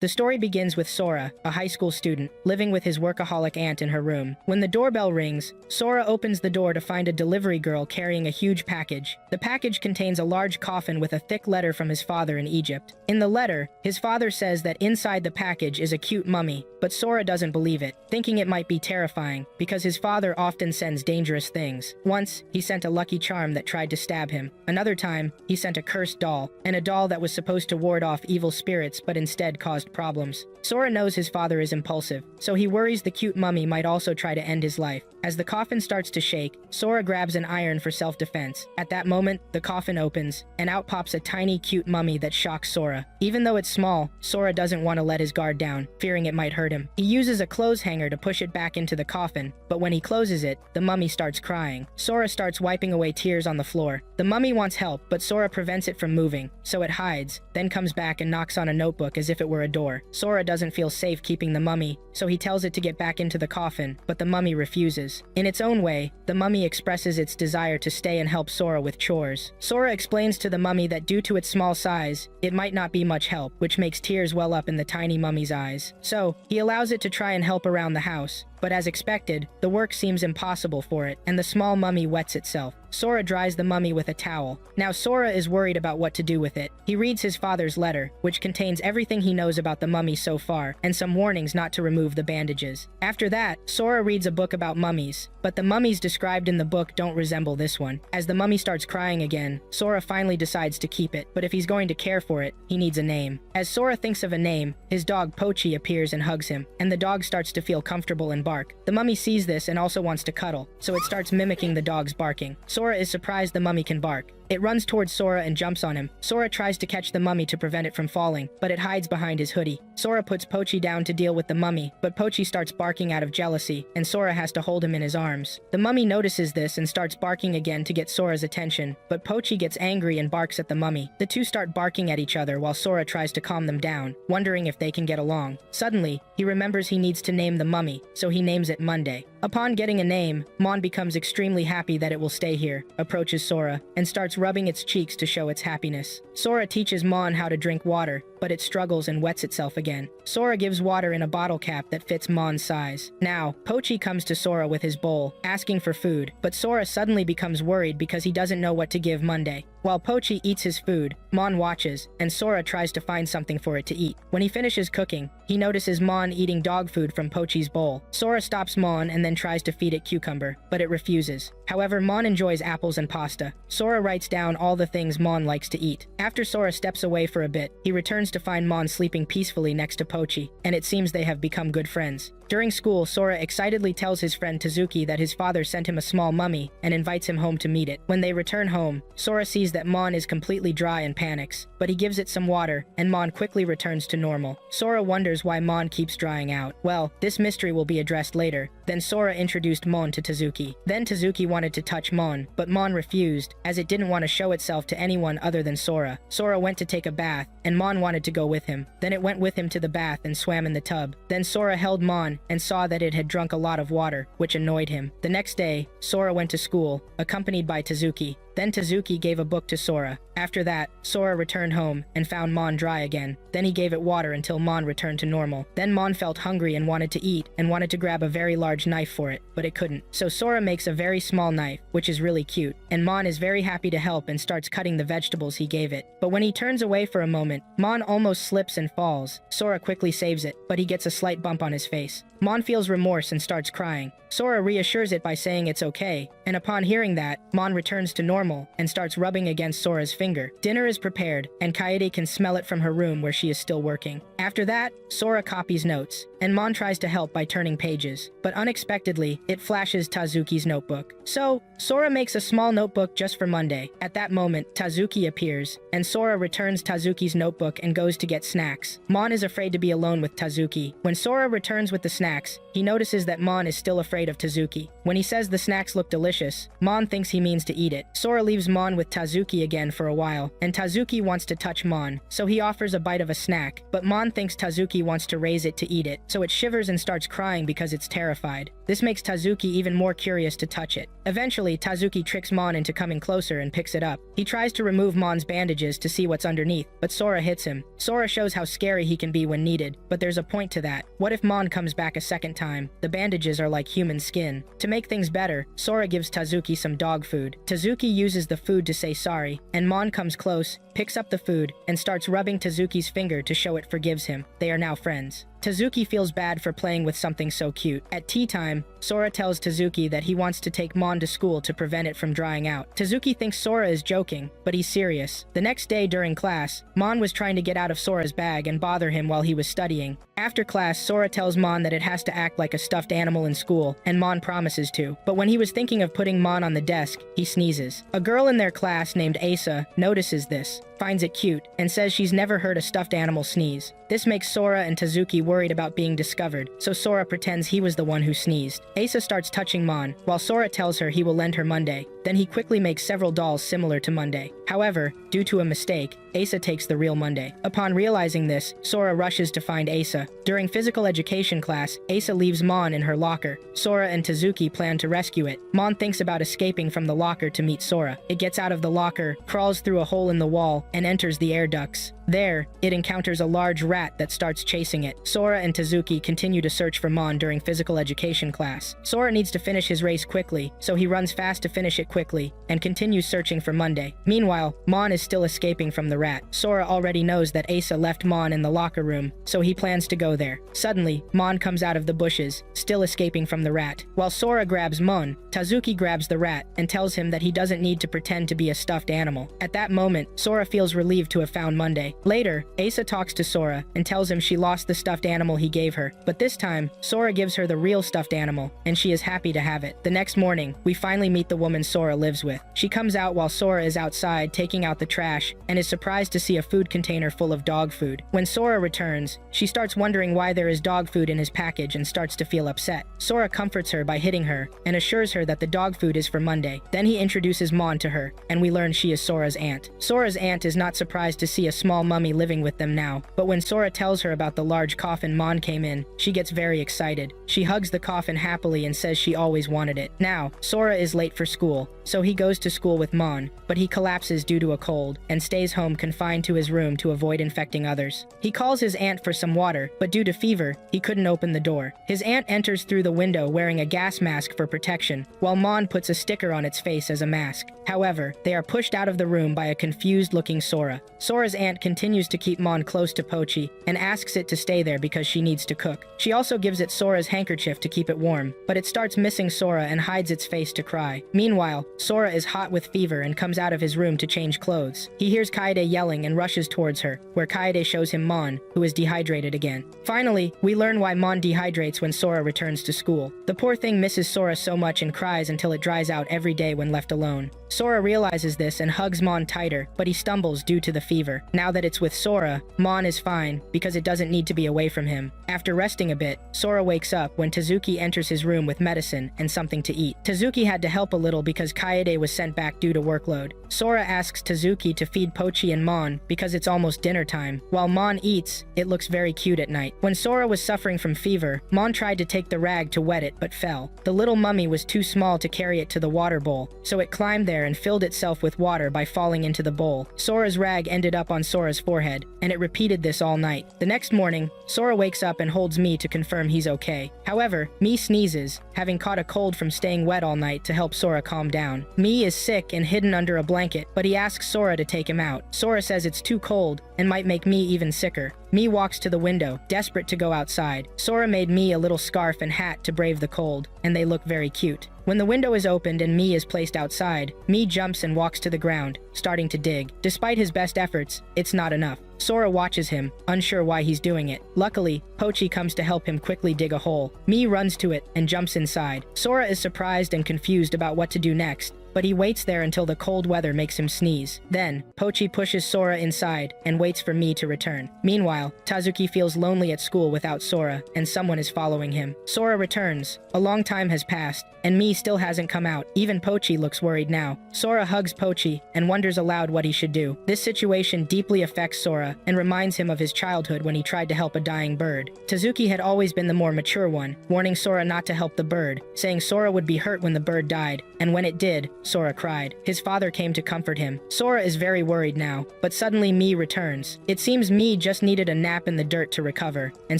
The story begins with Sora, a high school student, living with his workaholic aunt in her room. When the doorbell rings, Sora opens the door to find a delivery girl carrying a huge package. The package contains a large coffin with a thick letter from his father in Egypt. In the letter, his father says that inside the package is a cute mummy, but Sora doesn't believe it, thinking it might be terrifying, because his father often sends dangerous things. Once, he sent a lucky charm that tried to stab him. Another time, he sent a cursed doll, and a doll that was supposed to ward off evil spirits but instead caused problems. Sora knows his father is impulsive, so he worries the cute mummy might also try to end his life. As the coffin starts to shake, Sora grabs an iron for self-defense. At that moment, the coffin opens, and out pops a tiny cute mummy that shocks Sora. Even though it's small, Sora doesn't want to let his guard down, fearing it might hurt him. He uses a clothes hanger to push it back into the coffin, but when he closes it, the mummy starts crying. Sora starts wiping away tears on the floor. The mummy wants help, but Sora prevents it from moving, so it hides, then comes back and knocks on a notebook as if it were a door. Sora doesn't feel safe keeping the mummy, so he tells it to get back into the coffin, but the mummy refuses. In its own way, the mummy expresses its desire to stay and help Sora with chores. Sora explains to the mummy that due to its small size, it might not be much help, which makes tears well up in the tiny mummy's eyes. So, he allows it to try and help around the house. But as expected, the work seems impossible for it, and the small mummy wets itself. Sora dries the mummy with a towel. Now Sora is worried about what to do with it. He reads his father's letter, which contains everything he knows about the mummy so far, and some warnings not to remove the bandages. After that, Sora reads a book about mummies, but the mummies described in the book don't resemble this one. As the mummy starts crying again, Sora finally decides to keep it, but if he's going to care for it, he needs a name. As Sora thinks of a name, his dog Pochi appears and hugs him, and the dog starts to feel comfortable and bark. The mummy sees this and also wants to cuddle, so it starts mimicking the dog's barking. Sora is surprised the mummy can bark. It runs towards Sora and jumps on him. Sora tries to catch the mummy to prevent it from falling, but it hides behind his hoodie. Sora puts Pochi down to deal with the mummy, but Pochi starts barking out of jealousy, and Sora has to hold him in his arms. The mummy notices this and starts barking again to get Sora's attention, but Pochi gets angry and barks at the mummy. The two start barking at each other while Sora tries to calm them down, wondering if they can get along. Suddenly, he remembers he needs to name the mummy, so he names it Monday. Upon getting a name, Mon becomes extremely happy that it will stay here, approaches Sora, and starts rubbing its cheeks to show its happiness. Sora teaches Mon how to drink water, but it struggles and wets itself again. Sora gives water in a bottle cap that fits Mon's size. Now, Pochi comes to Sora with his bowl, asking for food, but Sora suddenly becomes worried because he doesn't know what to give Monday. While Pochi eats his food, Mon watches, and Sora tries to find something for it to eat. When he finishes cooking, he notices Mon eating dog food from Pochi's bowl. Sora stops Mon and then tries to feed it cucumber, but it refuses. However, Mon enjoys apples and pasta. Sora writes down all the things Mon likes to eat. After Sora steps away for a bit, he returns to find Mon sleeping peacefully next to Pochi, and it seems they have become good friends. During school, Sora excitedly tells his friend Tazuki that his father sent him a small mummy and invites him home to meet it. When they return home, Sora sees that Mon is completely dry and panics, but he gives it some water, and Mon quickly returns to normal. Sora wonders why Mon keeps drying out. Well, this mystery will be addressed later. Then Sora introduced Mon to Tazuki. Then Tazuki wanted to touch Mon, but Mon refused, as it didn't want to show itself to anyone other than Sora. Sora went to take a bath, and Mon wanted to go with him. Then it went with him to the bath and swam in the tub. Then Sora held Mon and saw that it had drunk a lot of water, which annoyed him. The next day, Sora went to school, accompanied by Tazuki. Then Tazuki gave a book to Sora. After that, Sora returned home and found Mon dry again. Then he gave it water until Mon returned to normal. Then Mon felt hungry and wanted to eat, and wanted to grab a very large knife for it, but it couldn't. So Sora makes a very small knife, which is really cute, and Mon is very happy to help and starts cutting the vegetables he gave it. But when he turns away for a moment, Mon almost slips and falls. Sora quickly saves it, but he gets a slight bump on his face. Mon feels remorse and starts crying. Sora reassures it by saying it's okay, and upon hearing that, Mon returns to normal and starts rubbing against Sora's finger. Dinner is prepared, and Kaede can smell it from her room where she is still working. After that, Sora copies notes, and Mon tries to help by turning pages, but unexpectedly, it flashes Tazuki's notebook. So, Sora makes a small notebook just for Monday. At that moment, Tazuki appears, and Sora returns Tazuki's notebook and goes to get snacks. Mon is afraid to be alone with Tazuki. When Sora returns with the snacks, he notices that Mon is still afraid of Tazuki. When he says the snacks look delicious, delicious. Mon thinks he means to eat it. Sora leaves Mon with Tazuki again for a while, and Tazuki wants to touch Mon, so he offers a bite of a snack, but Mon thinks Tazuki wants to raise it to eat it, so it shivers and starts crying because it's terrified. This makes Tazuki even more curious to touch it. Eventually, Tazuki tricks Mon into coming closer and picks it up. He tries to remove Mon's bandages to see what's underneath, but Sora hits him. Sora shows how scary he can be when needed, but there's a point to that. What if Mon comes back a second time? The bandages are like human skin. To make things better, Sora gives Tazuki some dog food. Tazuki uses the food to say sorry, and Mon comes close, picks up the food, and starts rubbing Tazuki's finger to show it forgives him. They are now friends. Tazuki feels bad for playing with something so cute. At tea time, Sora tells Tazuki that he wants to take Mon to school to prevent it from drying out. Tazuki thinks Sora is joking, but he's serious. The next day during class, Mon was trying to get out of Sora's bag and bother him while he was studying. After class, Sora tells Mon that it has to act like a stuffed animal in school, and Mon promises to. But when he was thinking of putting Mon on the desk, he sneezes. A girl in their class named Asa notices this, finds it cute, and says she's never heard a stuffed animal sneeze. This makes Sora and Tazuki worried about being discovered, so Sora pretends he was the one who sneezed. Asa starts touching Mon, while Sora tells her he will lend her Monday. Then he quickly makes several dolls similar to Monday. However, due to a mistake, Asa takes the real Monday. Upon realizing this, Sora rushes to find Asa. During physical education class, Asa leaves Mon in her locker. Sora and Tazuki plan to rescue it. Mon thinks about escaping from the locker to meet Sora. It gets out of the locker, crawls through a hole in the wall, and enters the air ducts. There, it encounters a large rat that starts chasing it. Sora and Tazuki continue to search for Mon during physical education class. Sora needs to finish his race quickly, so he runs fast to finish it quickly, and continues searching for Monday. Meanwhile, Mon is still escaping from the rat. Sora already knows that Asa left Mon in the locker room, so he plans to go there. Suddenly, Mon comes out of the bushes, still escaping from the rat. While Sora grabs Mon, Tazuki grabs the rat and tells him that he doesn't need to pretend to be a stuffed animal. At that moment, Sora feels relieved to have found Monday. Later, Asa talks to Sora and tells him she lost the stuffed animal he gave her, but this time, Sora gives her the real stuffed animal, and she is happy to have it. The next morning, we finally meet the woman Sora lives with. She comes out while Sora is outside taking out the trash and is surprised to see a food container full of dog food. When Sora returns, she starts wondering why there is dog food in his package and starts to feel upset. Sora comforts her by hitting her and assures her that the dog food is for Monday. Then he introduces Mon to her, and we learn she is Sora's aunt. Sora's aunt is not surprised to see a small mummy living with them now, but when Sora tells her about the large coffin Mon came in, she gets very excited. She hugs the coffin happily and says she always wanted it. Now, Sora is late for school, so he goes to school with Mon, but he collapses due to a cold and stays home confined to his room to avoid infecting others. He calls his aunt for some water, but due to fever, he couldn't open the door. His aunt enters through the window wearing a gas mask for protection, while Mon puts a sticker on its face as a mask. However, they are pushed out of the room by a confused-looking Sora. Sora's aunt continues to keep Mon close to Pochi and asks it to stay there because she needs to cook. She also gives it Sora's handkerchief to keep it warm, but it starts missing Sora and hides its face to cry. Meanwhile, Sora is hot with fever and comes out of his room to change clothes. He hears Kaede yelling and rushes towards her, where Kaede shows him Mon, who is dehydrated again. Finally, we learn why Mon dehydrates when Sora returns to school. The poor thing misses Sora so much and cries until it dries out every day when left alone. Sora realizes this and hugs Mon tighter, but he stumbles due to the fever. Now that it's with Sora, Mon is fine because it doesn't need to be away from him. After resting a bit, Sora wakes up when Tazuki enters his room with medicine and something to eat. Tazuki had to help a little because Kaede was sent back due to workload. Sora asks Tazuki to feed Pochi and Mon because it's almost dinner time. While Mon eats, it looks very cute at night. When Sora was suffering from fever, Mon tried to take the rag to wet it but fell. The little mummy was too small to carry it to the water bowl, so it climbed there and filled itself with water by falling into the bowl. Sora's rag ended up on Sora's forehead, and it repeated this all night. The next morning, Sora wakes up and holds Mii to confirm he's okay. However, Mii sneezes, having caught a cold from staying wet all night to help Sora calm down. Mii is sick and hidden under a blanket, but he asks Sora to take him out. Sora says it's too cold and might make Mii even sicker. Mii walks to the window, desperate to go outside. Sora made Mii a little scarf and hat to brave the cold, and they look very cute. When the window is opened and Mii is placed outside, Mii jumps and walks to the ground, starting to dig. Despite his best efforts, it's not enough. Sora watches him, unsure why he's doing it. Luckily, Pochi comes to help him quickly dig a hole. Mii runs to it and jumps inside. Sora is surprised and confused about what to do next, but he waits there until the cold weather makes him sneeze. Then, Pochi pushes Sora inside and waits for Mii to return. Meanwhile, Tazuki feels lonely at school without Sora, and someone is following him. Sora returns. A long time has passed, and Mii still hasn't come out. Even Pochi looks worried now. Sora hugs Pochi and wonders aloud what he should do. This situation deeply affects Sora and reminds him of his childhood when he tried to help a dying bird. Tazuki had always been the more mature one, warning Sora not to help the bird, saying Sora would be hurt when the bird died, and when it did, Sora cried. His father came to comfort him. Sora is very worried now, but suddenly Mii returns. It seems Mii just needed a nap in the dirt to recover, and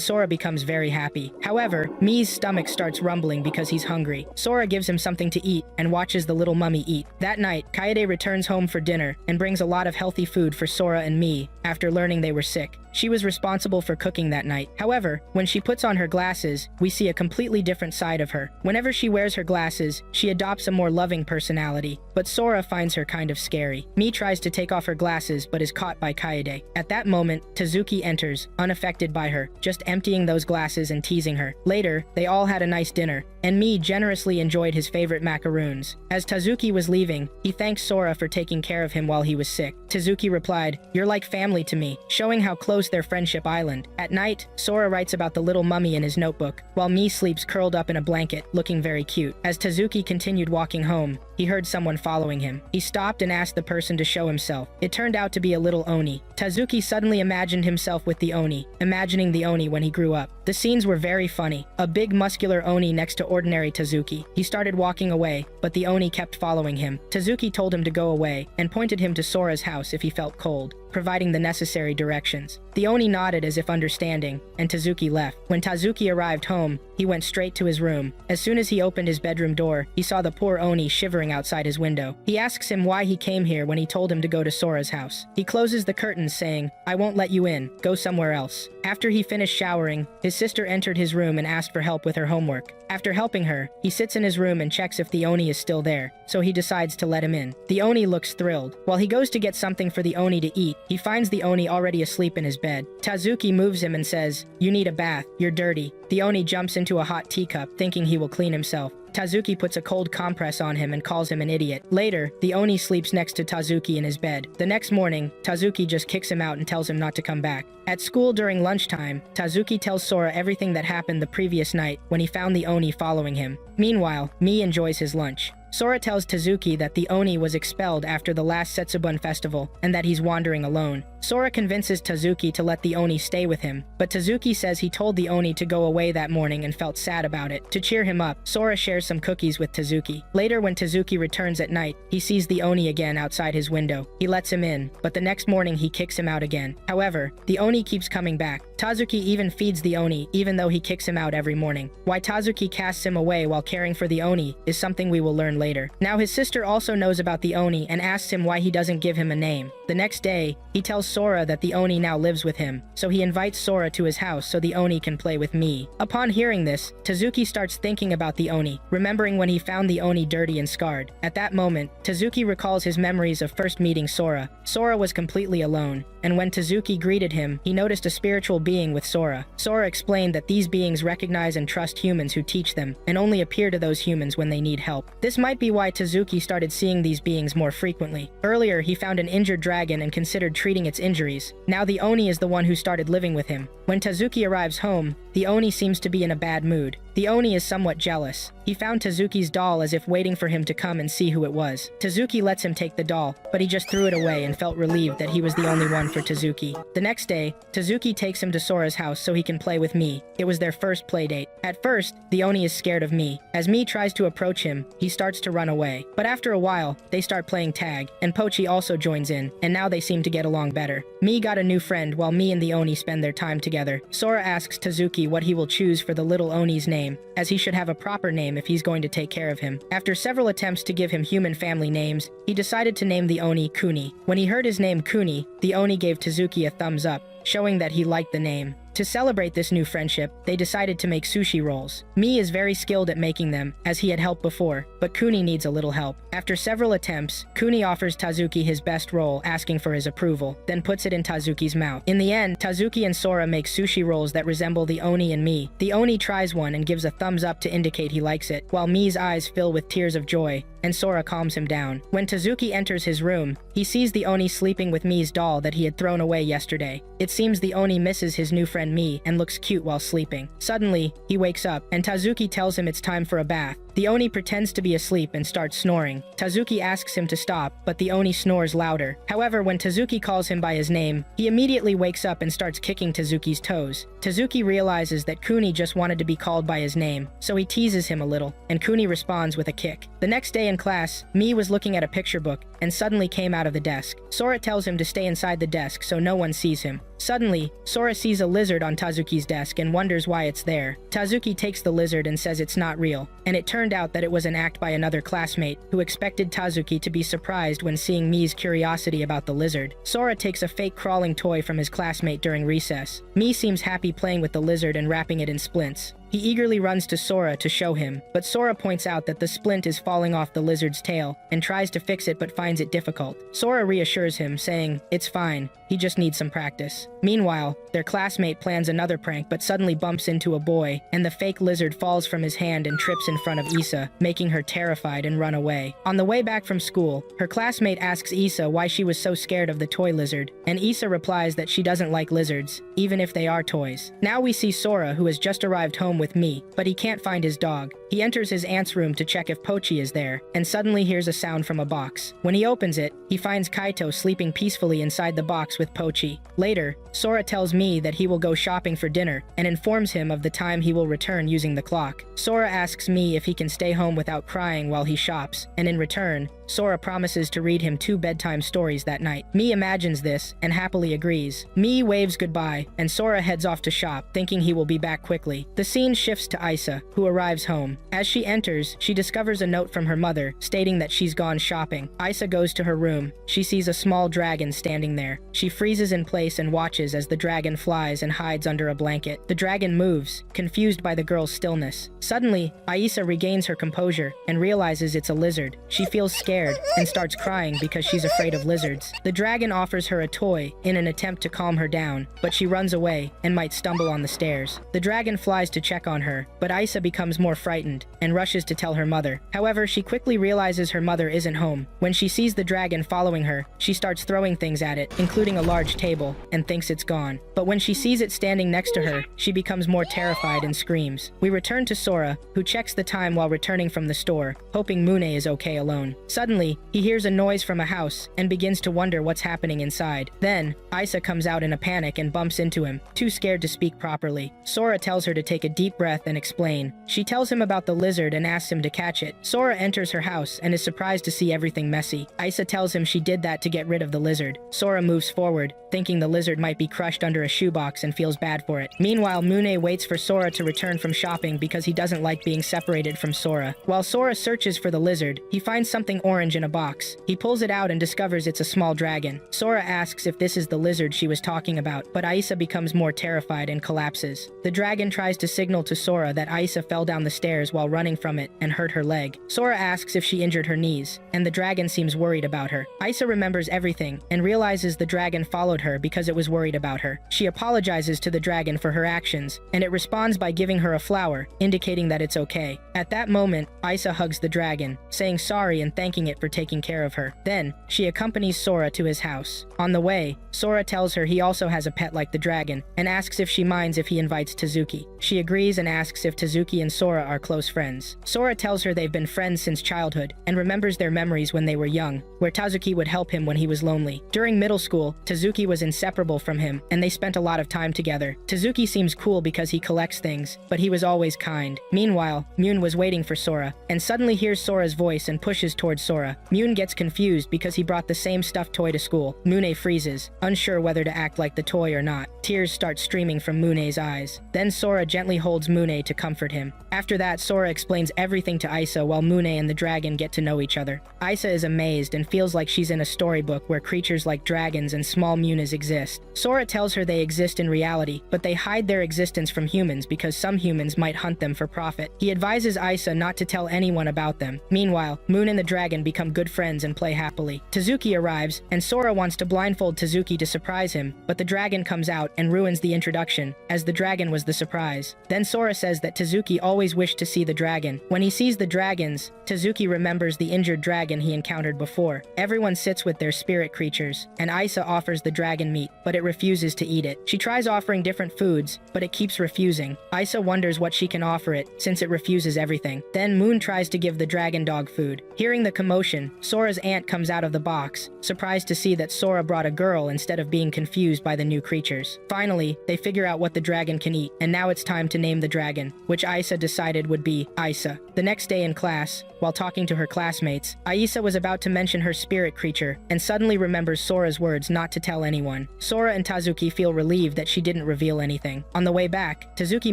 Sora becomes very happy. However, Mii's stomach starts rumbling because he's hungry. Sora gives him something to eat and watches the little mummy eat. That night, Kaede returns home for dinner and brings a lot of healthy food for Sora and Mii after learning they were sick. She was responsible for cooking that night. However, when she puts on her glasses, we see a completely different side of her. Whenever she wears her glasses, she adopts a more loving personality, but Sora finds her kind of scary. Mii tries to take off her glasses but is caught by Kaede. At that moment, Tazuki enters, unaffected by her, just emptying those glasses and teasing her. Later, they all had a nice dinner, and Mii generously enjoyed his favorite macaroons. As Tazuki was leaving, he thanked Sora for taking care of him while he was sick. Tazuki replied, "You're like family to me," showing how close their friendship island. At night, Sora writes about the little mummy in his notebook, while Mii sleeps curled up in a blanket, looking very cute. As Tazuki continued walking home, he heard someone following him. He stopped and asked the person to show himself. It turned out to be a little Oni. Tazuki suddenly imagined himself with the Oni, imagining the Oni when he grew up. The scenes were very funny. A big muscular Oni next to ordinary Tazuki. He started walking away, but the Oni kept following him. Tazuki told him to go away, and pointed him to Sora's house if he felt cold, providing the necessary directions. The Oni nodded as if understanding, and Tazuki left. When Tazuki arrived home, he went straight to his room. As soon as he opened his bedroom door, he saw the poor Oni shivering outside his window. He asks him why he came here when he told him to go to Sora's house. He closes the curtains saying, "I won't let you in, go somewhere else." After he finished showering, his sister entered his room and asked for help with her homework. After helping her, he sits in his room and checks if the Oni is still there, so he decides to let him in. The Oni looks thrilled. While he goes to get something for the Oni to eat, he finds the Oni already asleep in his bed. Tazuki moves him and says, "You need a bath, you're dirty." The Oni jumps into a hot teacup, thinking he will clean himself. Tazuki puts a cold compress on him and calls him an idiot. Later, the Oni sleeps next to Tazuki in his bed. The next morning, Tazuki just kicks him out and tells him not to come back. At school during lunchtime, Tazuki tells Sora everything that happened the previous night when he found the Oni following him. Meanwhile, Mii enjoys his lunch. Sora tells Tazuki that the Oni was expelled after the last Setsubun festival and that he's wandering alone. Sora convinces Tazuki to let the Oni stay with him, but Tazuki says he told the Oni to go away that morning and felt sad about it. To cheer him up, Sora shares some cookies with Tazuki. Later, when Tazuki returns at night, he sees the Oni again outside his window. He lets him in, but the next morning he kicks him out again. However, the Oni keeps coming back. Tazuki even feeds the Oni, even though he kicks him out every morning. Why Tazuki casts him away while caring for the Oni is something we will learn later. Now his sister also knows about the Oni and asks him why he doesn't give him a name. The next day, he tells Sora that the Oni now lives with him, so he invites Sora to his house so the Oni can play with Mii. Upon hearing this, Tazuki starts thinking about the Oni, remembering when he found the Oni dirty and scarred. At that moment, Tazuki recalls his memories of first meeting Sora. Sora was completely alone, and when Tazuki greeted him, he noticed a spiritual being with Sora. Sora explained that these beings recognize and trust humans who teach them, and only appear to those humans when they need help. This might be why Tazuki started seeing these beings more frequently. Earlier, he found an injured dragon and considered treating its injuries. Now the Oni is the one who started living with him. When Tazuki arrives home, the Oni seems to be in a bad mood. The Oni is somewhat jealous. He found Tazuki's doll as if waiting for him to come and see who it was. Tazuki lets him take the doll, but he just threw it away and felt relieved that he was the only one for Tazuki. The next day, Tazuki takes him to Sora's house so he can play with Mii. It was their first play date. At first, the Oni is scared of Mii. As Mii tries to approach him, he starts to run away. But after a while, they start playing tag, and Pochi also joins in, and now they seem to get along better. Mii got a new friend while Mii and the Oni spend their time together. Sora asks Tazuki what he will choose for the little Oni's name, as he should have a proper name if he's going to take care of him. After several attempts to give him human family names, he decided to name the Oni Kuni. When he heard his name Kuni, the Oni gave Tazuki a thumbs up, showing that he liked the name. To celebrate this new friendship, they decided to make sushi rolls. Mi is very skilled at making them, as he had helped before, but Kuni needs a little help. After several attempts, Kuni offers Tazuki his best roll, asking for his approval, then puts it in Tazuki's mouth. In the end, Tazuki and Sora make sushi rolls that resemble the Oni and Mi. The Oni tries one and gives a thumbs up to indicate he likes it, while Mi's eyes fill with tears of joy, and Sora calms him down. When Tazuki enters his room, he sees the Oni sleeping with Mi's doll that he had thrown away yesterday. It seems the Oni misses his new friend Mi and looks cute while sleeping. Suddenly, he wakes up, and Tazuki tells him it's time for a bath. The Oni pretends to be asleep and starts snoring. Tazuki asks him to stop, but the Oni snores louder. However, when Tazuki calls him by his name, he immediately wakes up and starts kicking Tazuki's toes. Tazuki realizes that Kuni just wanted to be called by his name, so he teases him a little, and Kuni responds with a kick. The next day in class, Mi was looking at a picture book and suddenly came out of the desk. Sora tells him to stay inside the desk so no one sees him. Suddenly, Sora sees a lizard on Tazuki's desk and wonders why it's there. Tazuki takes the lizard and says it's not real, and it turned out that it was an act by another classmate who expected Tazuki to be surprised when seeing Mi's curiosity about the lizard. Sora takes a fake crawling toy from his classmate during recess. Mi seems happy playing with the lizard and wrapping it in splints. He eagerly runs to Sora to show him, but Sora points out that the splint is falling off the lizard's tail and tries to fix it but finds it difficult. Sora reassures him, saying, "It's fine, he just needs some practice." Meanwhile, their classmate plans another prank but suddenly bumps into a boy, and the fake lizard falls from his hand and trips in front of Issa, making her terrified and run away. On the way back from school, her classmate asks Issa why she was so scared of the toy lizard, and Issa replies that she doesn't like lizards, even if they are toys. Now we see Sora, who has just arrived home with Mi, but he can't find his dog. He enters his aunt's room to check if Pochi is there, and suddenly hears a sound from a box. When he opens it, he finds Kaito sleeping peacefully inside the box with Pochi. Later, Sora tells Mi that he will go shopping for dinner, and informs him of the time he will return using the clock. Sora asks Mi if he can stay home without crying while he shops, and in return, Sora promises to read him 2 bedtime stories that night. Mi imagines this, and happily agrees. Mi waves goodbye, and Sora heads off to shop, thinking he will be back quickly. The scene shifts to Issa, who arrives home. As she enters, she discovers a note from her mother, stating that she's gone shopping. Issa goes to her room. She sees a small dragon standing there. She freezes in place and watches as the dragon flies and hides under a blanket. The dragon moves, confused by the girl's stillness. Suddenly, Issa regains her composure and realizes it's a lizard. She feels scared and starts crying because she's afraid of lizards. The dragon offers her a toy in an attempt to calm her down, but she runs away and might stumble on the stairs. The dragon flies to check on her, but Issa becomes more frightened and rushes to tell her mother. However, she quickly realizes her mother isn't home. When she sees the dragon following her, she starts throwing things at it, including a large table, and thinks it's gone. But when she sees it standing next to her, she becomes more terrified and screams. We return to Sora, who checks the time while returning from the store, hoping Mune is okay alone. Suddenly, he hears a noise from a house and begins to wonder what's happening inside. Then, Issa comes out in a panic and bumps into him, too scared to speak properly. Sora tells her to take a deep breath and explain. She tells him about the lizard and asks him to catch it. Sora enters her house and is surprised to see everything messy. Issa tells him she did that to get rid of the lizard. Sora moves forward, thinking the lizard might be crushed under a shoebox and feels bad for it. Meanwhile, Mune waits for Sora to return from shopping because he doesn't like being separated from Sora. While Sora searches for the lizard, he finds something orange in a box. He pulls it out and discovers it's a small dragon. Sora asks if this is the lizard she was talking about, but Issa becomes more terrified and collapses. The dragon tries to signal to Sora that Issa fell down the stairs while running from it and hurt her leg. Sora asks if she injured her knees, and the dragon seems worried about her. Issa remembers everything and realizes the dragon followed her because it was worried about her. She apologizes to the dragon for her actions, and it responds by giving her a flower, indicating that it's okay. At that moment, Issa hugs the dragon, saying sorry and thanking it for taking care of her. Then, she accompanies Sora to his house. On the way, Sora tells her he also has a pet like the dragon, and asks if she minds if he invites Tazuki. She agrees and asks if Tazuki and Sora are close friends. Sora tells her they've been friends since childhood, and remembers their memories when they were young, where Tazuki would help him when he was lonely. During middle school, Tazuki was inseparable from him, and they spent a lot of time together. Tazuki seems cool because he collects things, but he was always kind. Meanwhile, Mune was waiting for Sora, and suddenly hears Sora's voice and pushes towards Sora. Mune gets confused because he brought the same stuffed toy to school. Mune freezes, unsure whether to act like the toy or not. Tears start streaming from Mune's eyes. Then Sora gently holds Mune to comfort him. After that, Sora explains everything to Isa while Mune and the dragon get to know each other. Isa is amazed and feels like she's in a storybook where creatures like dragons and small munas exist. Sora tells her they exist in reality, but they hide their existence from humans because some humans might hunt them for profit. He advises Isa not to tell anyone about them. Meanwhile, Moon and the dragon become good friends and play happily. Tezuki arrives, and Sora wants to blindfold Tezuki to surprise him, but the dragon comes out and ruins the introduction, as the dragon was the surprise. Then Sora says that Tezuki always wished to see the dragon. When he sees the dragons, Tezuki remembers the injured dragon he encountered before. Everyone sits with their spirit creatures, and Isa offers the dragon meat, but it refuses to eat it. She tries offering different foods, but it keeps refusing. Isa wonders what she can offer it, since it refuses everything. Then Moon tries to give the dragon dog food. Hearing the commotion, Sora's aunt comes out of the box, surprised to see that Sora brought a girl instead of being confused by the new creatures. Finally, they figure out what the dragon can eat, and now it's time to name the dragon, which Isa decided would be Isa. The next day in class, while talking to her classmates, Isa was about to mention her spirit creature, and suddenly remembers Sora's words not to tell anyone. Sora and Tezuki feel relieved that she didn't reveal anything. On the way back, Tezuki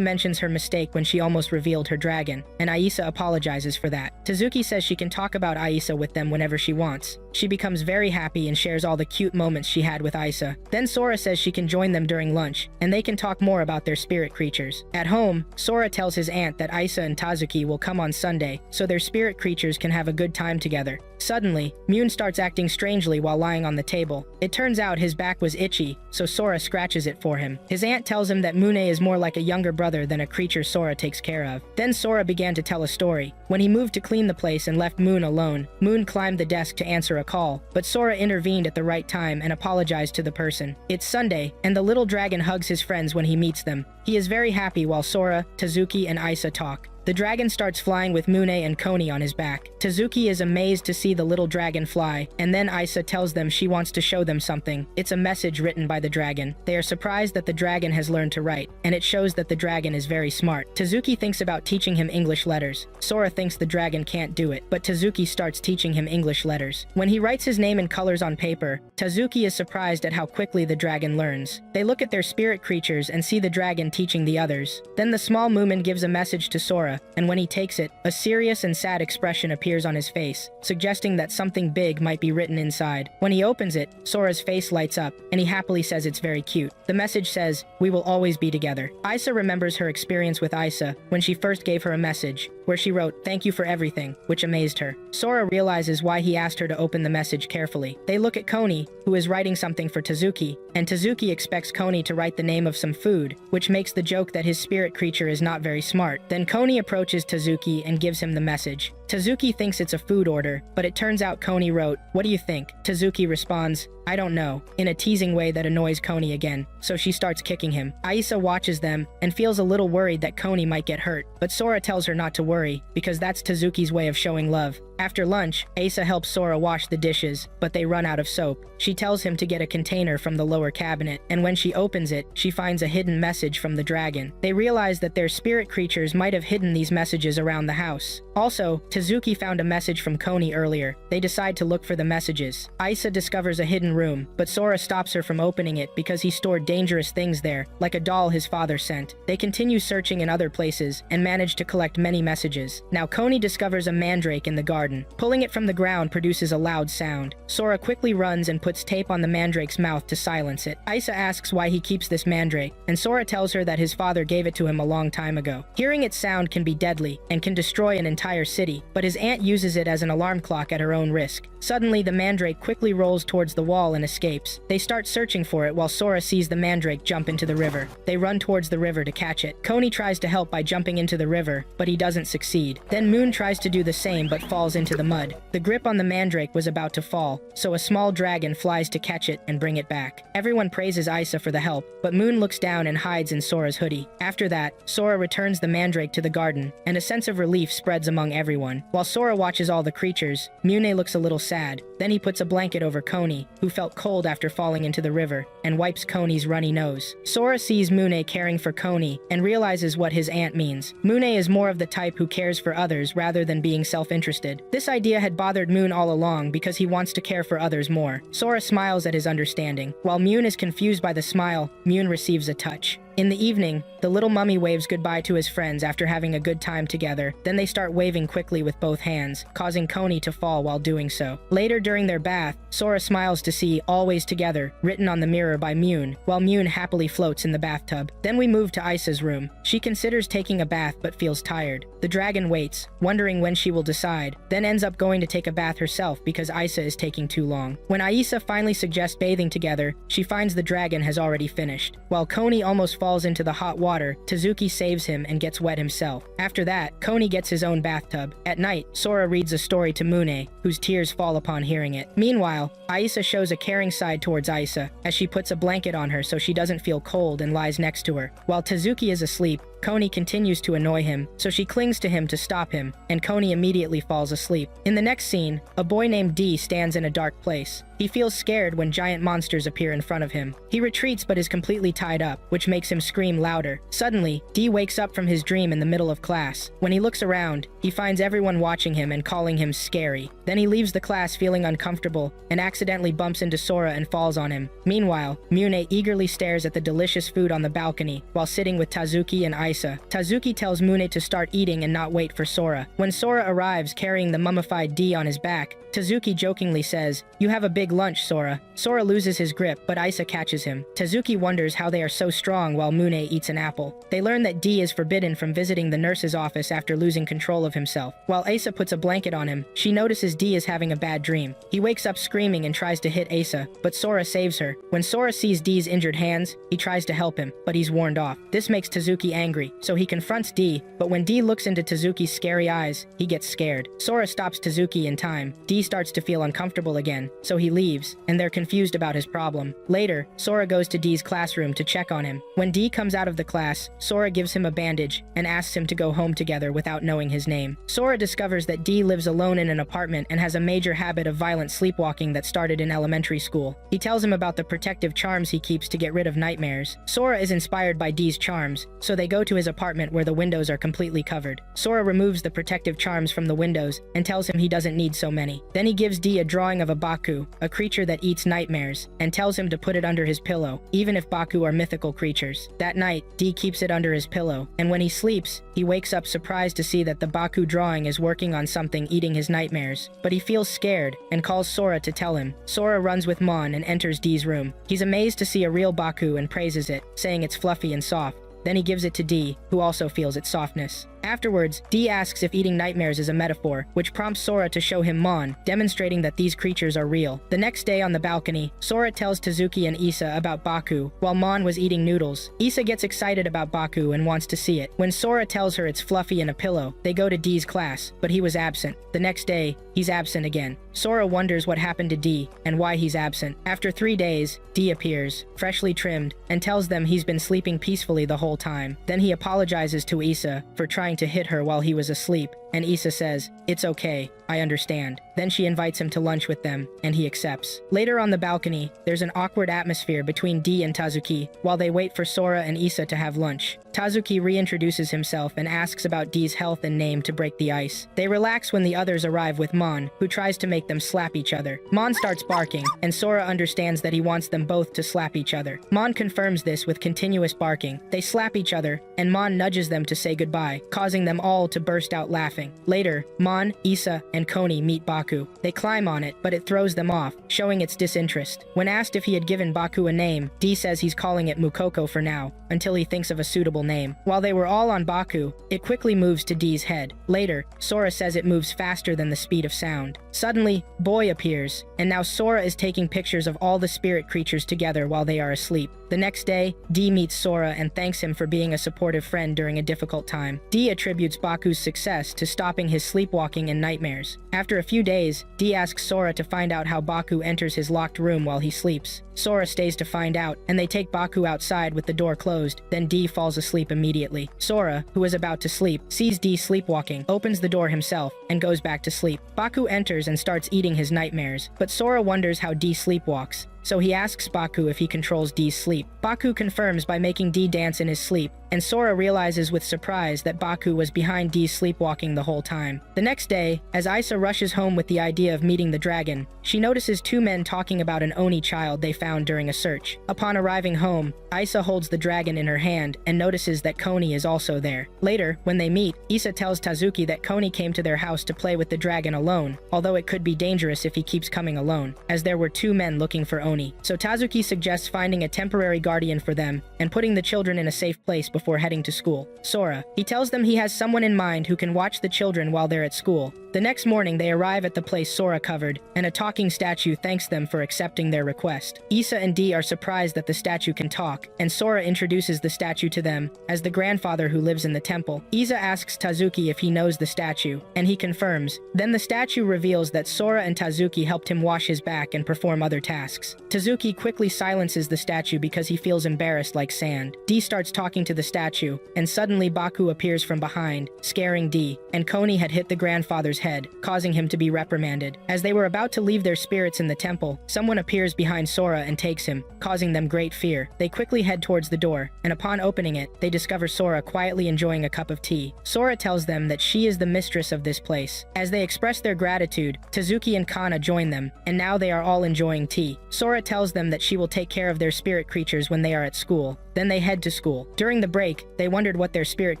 mentions her mistake when she almost revealed her dragon, and Isa apologizes for that. Tezuki says she can talk about Isa with them whenever she wants. She becomes very happy and shares all the cute moments she had with Isa. Then Sora says she can join them during lunch, and they can talk more about their spirit creatures. At home, Sora tells his aunt that Isa and Tezuki will come on Sunday, so their spirit creatures can have a good time together. Suddenly, Mune starts acting strangely while lying on the table. It turns out his back was itchy, so Sora scratches it for him. His aunt tells him that Mune is more like a younger brother than a creature Sora takes care of. Then Sora began to tell a story. When he moved to clean the place and left Moon alone, Moon climbed the desk to answer a call, but Sora intervened at the right time and apologized to the person. It's Sunday, and the little dragon hugs his friends when he meets them. He is very happy while Sora, Tezuki, and Isa talk. The dragon starts flying with Mune and Koni on his back. Tezuki is amazed to see the little dragon fly, and then Isa tells them she wants to show them something. It's a message written by the dragon. They are surprised that the dragon has learned to write, and it shows that the dragon is very smart. Tezuki thinks about teaching him English letters. Sora thinks the dragon can't do it, but Tezuki starts teaching him English letters. When he writes his name in colors on paper, Tezuki is surprised at how quickly the dragon learns. They look at their spirit creatures and see the dragon teaching the others. Then the small Moomin gives a message to Sora, and when he takes it, a serious and sad expression appears on his face, suggesting that something big might be written inside. When he opens it, Sora's face lights up, and he happily says it's very cute. The message says, "We will always be together." Isa remembers her experience with Isa when she first gave her a message, where she wrote, "Thank you for everything," which amazed her. Sora realizes why he asked her to open the message carefully. They look at Koni, who is writing something for Tezuki, and Tezuki expects Koni to write the name of some food, which makes the joke that his spirit creature is not very smart. Then Koni approaches Tezuki and gives him the message. Tezuki thinks it's a food order, but it turns out Koni wrote, "What do you think?" Tezuki responds, "I don't know," in a teasing way that annoys Koni again, so she starts kicking him. Isa watches them and feels a little worried that Koni might get hurt, but Sora tells her not to worry, because that's Tezuki's way of showing love. After lunch, Asa helps Sora wash the dishes, but they run out of soap. She tells him to get a container from the lower cabinet, and when she opens it, she finds a hidden message from the dragon. They realize that their spirit creatures might have hidden these messages around the house. Also, Tezuki found a message from Koni earlier. They decide to look for the messages. Isa discovers a hidden room, but Sora stops her from opening it because he stored dangerous things there, like a doll his father sent. They continue searching in other places and manage to collect many messages. Now Koni discovers a mandrake in the garden. Pulling it from the ground produces a loud sound. Sora quickly runs and puts tape on the mandrake's mouth to silence it. Isa asks why he keeps this mandrake, and Sora tells her that his father gave it to him a long time ago. Hearing its sound can be deadly and can destroy an entire city, but his aunt uses it as an alarm clock at her own risk. Suddenly, the mandrake quickly rolls towards the wall and escapes. They start searching for it while Sora sees the mandrake jump into the river. They run towards the river to catch it. Koni tries to help by jumping into the river, but he doesn't succeed. Then Moon tries to do the same but falls into the mud. The grip on the mandrake was about to fall, so a small dragon flies to catch it and bring it back. Everyone praises Isa for the help, but Moon looks down and hides in Sora's hoodie. After that, Sora returns the mandrake to the garden, and a sense of relief spreads among everyone. While Sora watches all the creatures, Mune looks a little sad. Then he puts a blanket over Koni, who felt cold after falling into the river, and wipes Koni's runny nose. Sora sees Mune caring for Koni and realizes what his aunt means. Mune is more of the type who cares for others rather than being self-interested. This idea had bothered Moon all along because he wants to care for others more. Sora smiles at his understanding. While Moon is confused by the smile, Moon receives a touch. In the evening, the little mummy waves goodbye to his friends after having a good time together. Then they start waving quickly with both hands, causing Coney to fall while doing so. Later during their bath, Sora smiles to see "Always Together" written on the mirror by Mune, while Mune happily floats in the bathtub. Then we move to Isa's room. She considers taking a bath but feels tired. The dragon waits, wondering when she will decide, then ends up going to take a bath herself because Isa is taking too long. When Isa finally suggests bathing together, she finds the dragon has already finished. While Coney almost falls into the hot water, Tezuki saves him and gets wet himself. After that, Coney gets his own bathtub. At night, Sora reads a story to Mune, whose tears fall upon hearing it. Meanwhile, Isa shows a caring side towards Isa, as she puts a blanket on her so she doesn't feel cold and lies next to her. While Tezuki is asleep, Coney continues to annoy him, so she clings to him to stop him, and Coney immediately falls asleep. In the next scene, a boy named D stands in a dark place. He feels scared when giant monsters appear in front of him. He retreats but is completely tied up, which makes him scream louder. Suddenly, D wakes up from his dream in the middle of class. When he looks around, he finds everyone watching him and calling him scary. Then he leaves the class feeling uncomfortable and accidentally bumps into Sora and falls on him. Meanwhile, Mune eagerly stares at the delicious food on the balcony while sitting with Tazuki and Isa. Tazuki tells Mune to start eating and not wait for Sora. When Sora arrives carrying the mummified D on his back, Tazuki jokingly says, "You have a big lunch, Sora." Sora loses his grip, but Isa catches him. Tazuki wonders how they are so strong while Mune eats an apple. They learn that D is forbidden from visiting the nurse's office after losing control of himself. While Isa puts a blanket on him, she notices D is having a bad dream. He wakes up screaming and tries to hit Isa, but Sora saves her. When Sora sees D's injured hands, he tries to help him, but he's warned off. This makes Tazuki angry, so he confronts D, but when D looks into Tazuki's scary eyes, he gets scared. Sora stops Tazuki in time. D starts to feel uncomfortable again, so he leaves, and they're confused about his problem. Later, Sora goes to D's classroom to check on him. When D comes out of the class, Sora gives him a bandage and asks him to go home together without knowing his name. Sora discovers that D lives alone in an apartment and has a major habit of violent sleepwalking that started in elementary school. He tells him about the protective charms he keeps to get rid of nightmares. Sora is inspired by D's charms, so they go to his apartment where the windows are completely covered. Sora removes the protective charms from the windows and tells him he doesn't need so many. Then he gives D a drawing of a Baku, a creature that eats nightmares, and tells him to put it under his pillow, even if Baku are mythical creatures. That night, D keeps it under his pillow, and when he sleeps, he wakes up surprised to see that the Baku drawing is working on something eating his nightmares. But he feels scared and calls Sora to tell him. Sora runs with Mon and enters D's room. He's amazed to see a real Baku and praises it, saying it's fluffy and soft. Then he gives it to D, who also feels its softness. Afterwards, D asks if eating nightmares is a metaphor, which prompts Sora to show him Mon, demonstrating that these creatures are real. The next day on the balcony, Sora tells Tezuki and Isa about Baku, while Mon was eating noodles. Isa gets excited about Baku and wants to see it. When Sora tells her it's fluffy in a pillow, they go to D's class, but he was absent. The next day, he's absent again. Sora wonders what happened to D and why he's absent. After 3 days, D appears, freshly trimmed, and tells them he's been sleeping peacefully the whole time. Then he apologizes to Isa for trying to hit her while he was asleep, and Isa says, "It's okay, I understand." Then she invites him to lunch with them, and he accepts. Later on the balcony, there's an awkward atmosphere between D and Tazuki while they wait for Sora and Isa to have lunch. Tazuki reintroduces himself and asks about D's health and name to break the ice. They relax when the others arrive with Mon, who tries to make them slap each other. Mon starts barking, and Sora understands that he wants them both to slap each other. Mon confirms this with continuous barking. They slap each other, and Mon nudges them to say goodbye, causing them all to burst out laughing. Later, Mon, Isa, and Coney meet Baku. They climb on it, but it throws them off, showing its disinterest. When asked if he had given Baku a name, D says he's calling it Mukoko for now, until he thinks of a suitable name. While they were all on Baku, it quickly moves to D's head. Later, Sora says it moves faster than the speed of sound. Suddenly, Boy appears, and now Sora is taking pictures of all the spirit creatures together while they are asleep. The next day, D meets Sora and thanks him for being a supportive friend during a difficult time. D attributes Baku's success to stopping his sleepwalking and nightmares. After a few days, D asks Sora to find out how Baku enters his locked room while he sleeps. Sora stays to find out, and they take Baku outside with the door closed. Then D falls asleep immediately. Sora, who is about to sleep, sees D sleepwalking, opens the door himself, and goes back to sleep. Baku enters and starts eating his nightmares, but Sora wonders how D sleepwalks, so he asks Baku if he controls D's sleep. Baku confirms by making D dance in his sleep, and Sora realizes with surprise that Baku was behind Dee sleepwalking the whole time. The next day, as Isa rushes home with the idea of meeting the dragon, she notices two men talking about an Oni child they found during a search. Upon arriving home, Isa holds the dragon in her hand and notices that Koni is also there. Later, when they meet, Isa tells Tazuki that Koni came to their house to play with the dragon alone, although it could be dangerous if he keeps coming alone, as there were two men looking for Oni. So Tazuki suggests finding a temporary guardian for them and putting the children in a safe place before heading to school. Sora, he tells them he has someone in mind who can watch the children while they're at school. The next morning, they arrive at the place Sora covered, and a talking statue thanks them for accepting their request. Isa and Dee are surprised that the statue can talk, and Sora introduces the statue to them as the grandfather who lives in the temple. Isa asks Tazuki if he knows the statue, and he confirms. Then the statue reveals that Sora and Tazuki helped him wash his back and perform other tasks. Tazuki quickly silences the statue because he feels embarrassed like sand. Dee starts talking to the statue, and suddenly Baku appears from behind, scaring Dee, and Koni had hit the grandfather's head, causing him to be reprimanded. As they were about to leave their spirits in the temple, someone appears behind Sora and takes him, causing them great fear. They quickly head towards the door, and upon opening it, they discover Sora quietly enjoying a cup of tea. Sora tells them that she is the mistress of this place. As they express their gratitude, Tazuki and Kana join them, and now they are all enjoying tea. Sora tells them that she will take care of their spirit creatures when they are at school. Then they head to school. During the break, they wondered what their spirit